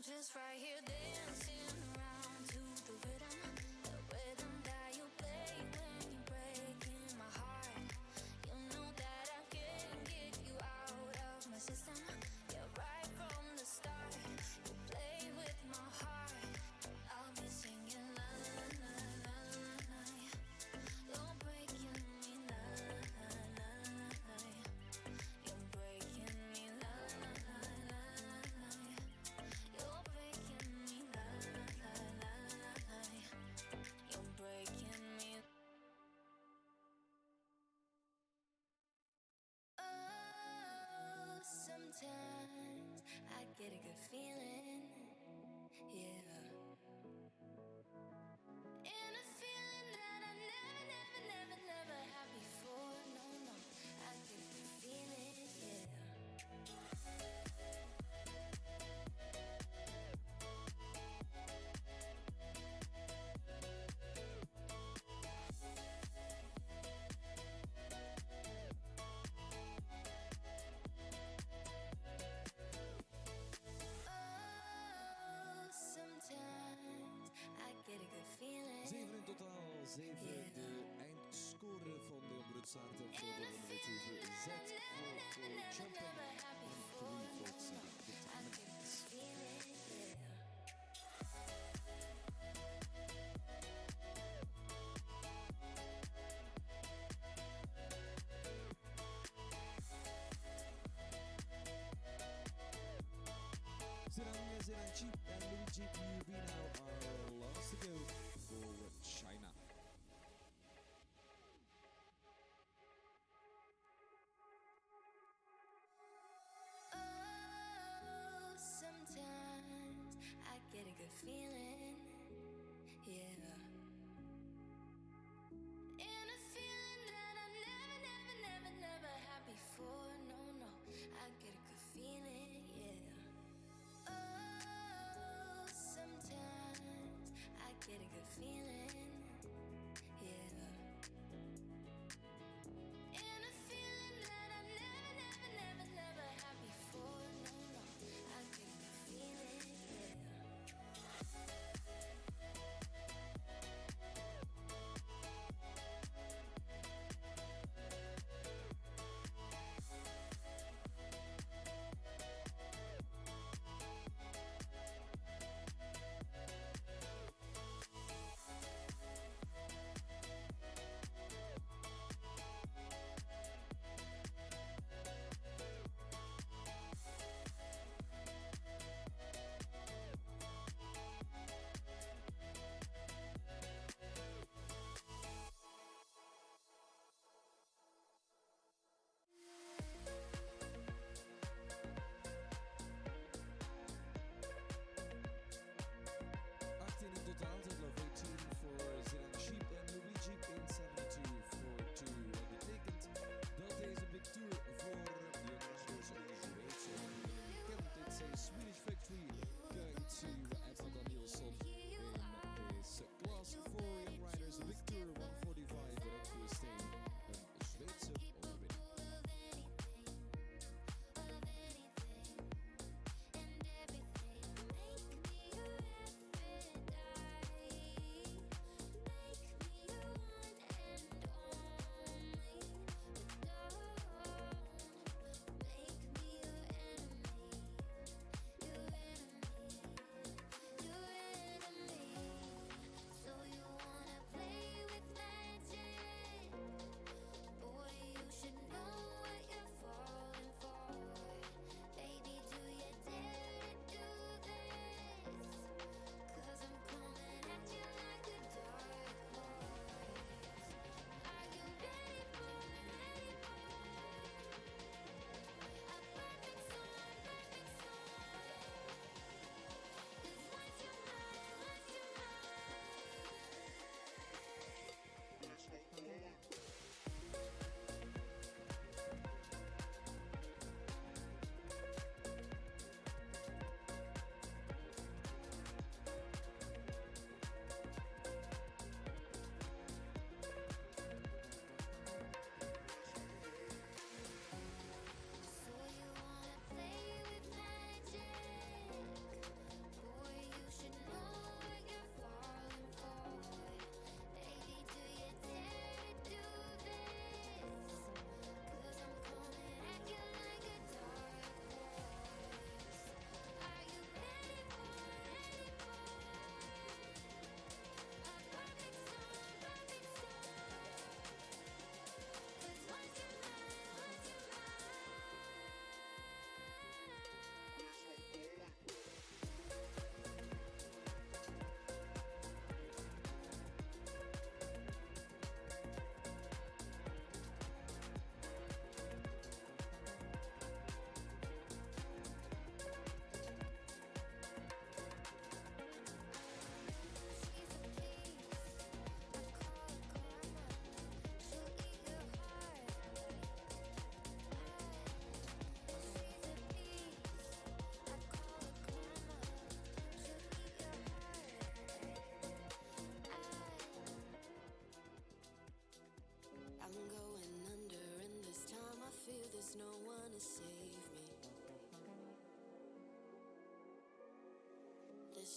just right here dancing around to the rhythm that you play when you're breaking my heart. You know that I can't get you out of my system. Yeah, right from the start, you play with my heart. I'll be singing la la la la la. You're breaking me la la la la. You're breaking me la la la la. You're breaking me la la la la. You're breaking me. Oh, sometimes I get a good feeling, yeah. And a feeling that I never had before. No, no, I get a good feeling, yeah. Oh, sometimes I get a good feeling. 7 in totaal, 7 de eindscore van de onderuitstaarten voor de ronde met 7 Z voor jumping en 3 voor seating determinants. Zidane Cheap and Luigi PUV now are last to go for China.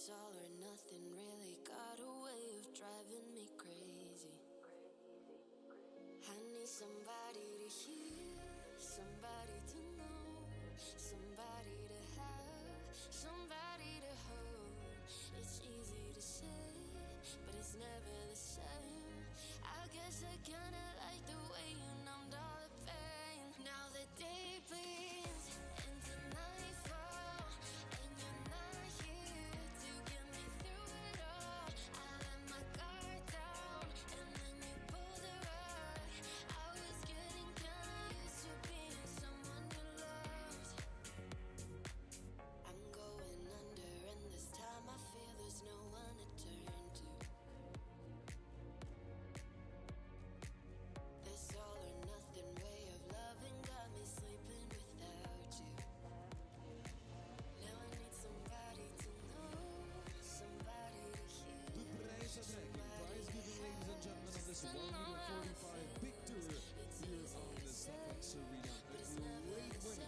This all or nothing really got a way of driving me crazy. I need somebody to hear, somebody to know, somebody to have, somebody to hold. It's easy to say, but it's never the same. I guess I kinda like the way you numbed all the pain. Now the day bleeds into nightfall, and you're not here to get me through it all. I let my guard down, and then you pulled the rug. I was getting kinda used to being someone you loved. I'm going under, and this time I feel there's no one to turn to. This all or nothing way of loving got me sleeping without you. Now I need somebody to know, somebody to hear. De prijsuitreiking, prize giving, ladies and gentlemen, of this 145 big tour here on the Starbucks Arena. A great win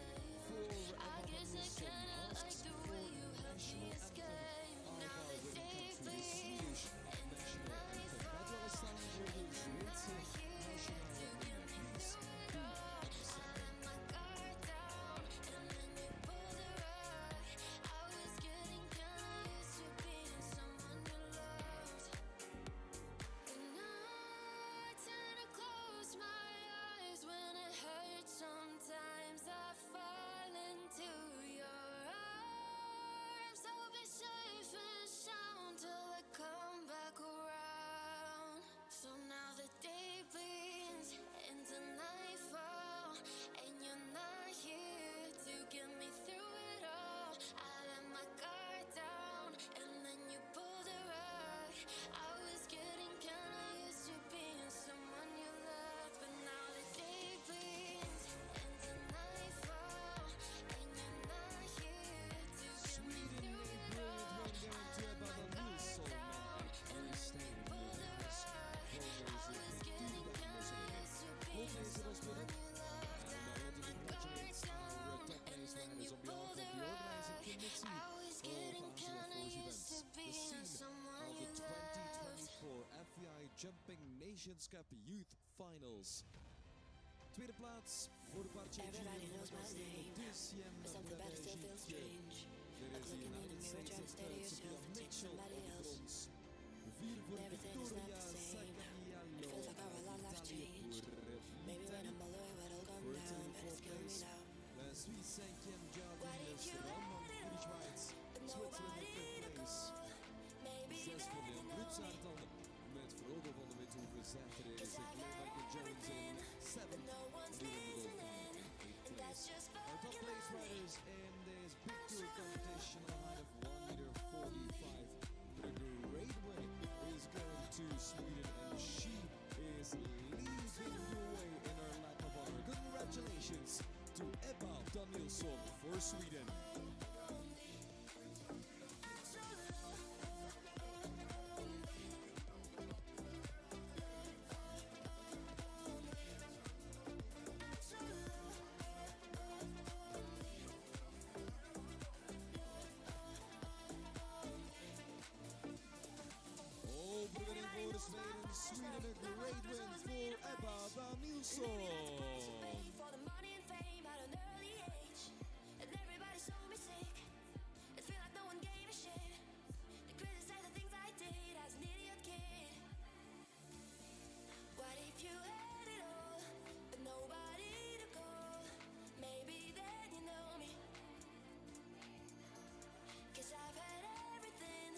for I guess I kinda like the way you helped me escape. Now the day bleeds into nightfall, and you're not here to get me through it all. I let my guard down, and then you pulled the rug. I was getting kinda used to being someone you loved. And I tend to close my eyes when it hurts. Sometimes I fall into your arms. I'll be safe and sound till I come back around. So now the day bleeds into nightfall, and you're not here to get me through it all. I let my guard down, and then you pulled the rug. I was getting kinda used to being someone you loved, but now the day bleeds into nightfall, and you're not here to get me Sweden through made it brilliant all. run guarantee I let about my a new guard soul down, and man. then you pulled the rug. I was getting kinda used to being someone you loved. I let my guard down, and then you pulled the rug. I was getting kinda used to being someone of you the loved. 2024 FEI Jumping Nations Cup Youth Finals. Tweede plaats voor de partje Everybody knows my name, but something about it still feels strange. Dit Like is de looking in a United mirror, States trying to of steady Sophia yourself and take Mitchell somebody op de else. brons. De vier voor Everything is not Victoria the same. Saganiello It feels like our lives Italië changed. voor Maybe when Italie. I'm below, it'll come For down, Italy, but fourth it's killing me place. now. Suisse 5e, What if you Ramon had it voor de all, Schweiz. but Switzerland in nobody fifth to place. call? Maybe Zes then voor you Leon know me. Broedzaart dan met Frodo van de Withoeven. Zevende is 'Cause de I've had Michael Jones in everything, but seventh. no one's Dylan de Wolf listening, in eighth and that's place. just Our top fucking place lonely. riders in this big tour competition on a height of 1 meter 45. The great win is going to Sweden, and she is leading the way in her lap of honor. Congratulations to Ebba Danielsson for Sweden. Overwinning voor de Zweden. Sweden, a great win for Ebba Danielsson. For the money and fame at an early age, and everybody saw me sick. It felt like no one gave a shit. They criticized the things I did as an idiot kid. What if you had it all, but nobody to call? Maybe then you know me. 'Cause I've had everything,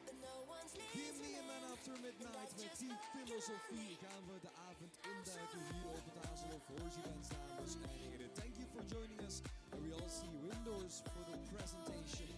but no one's Give me a listening. man after midnight met die filosofie gaan we de avond induiken hier op het Hazelhof Horse Events, dames en heren. Thank you for joining us, and we all see you indoors for the presentation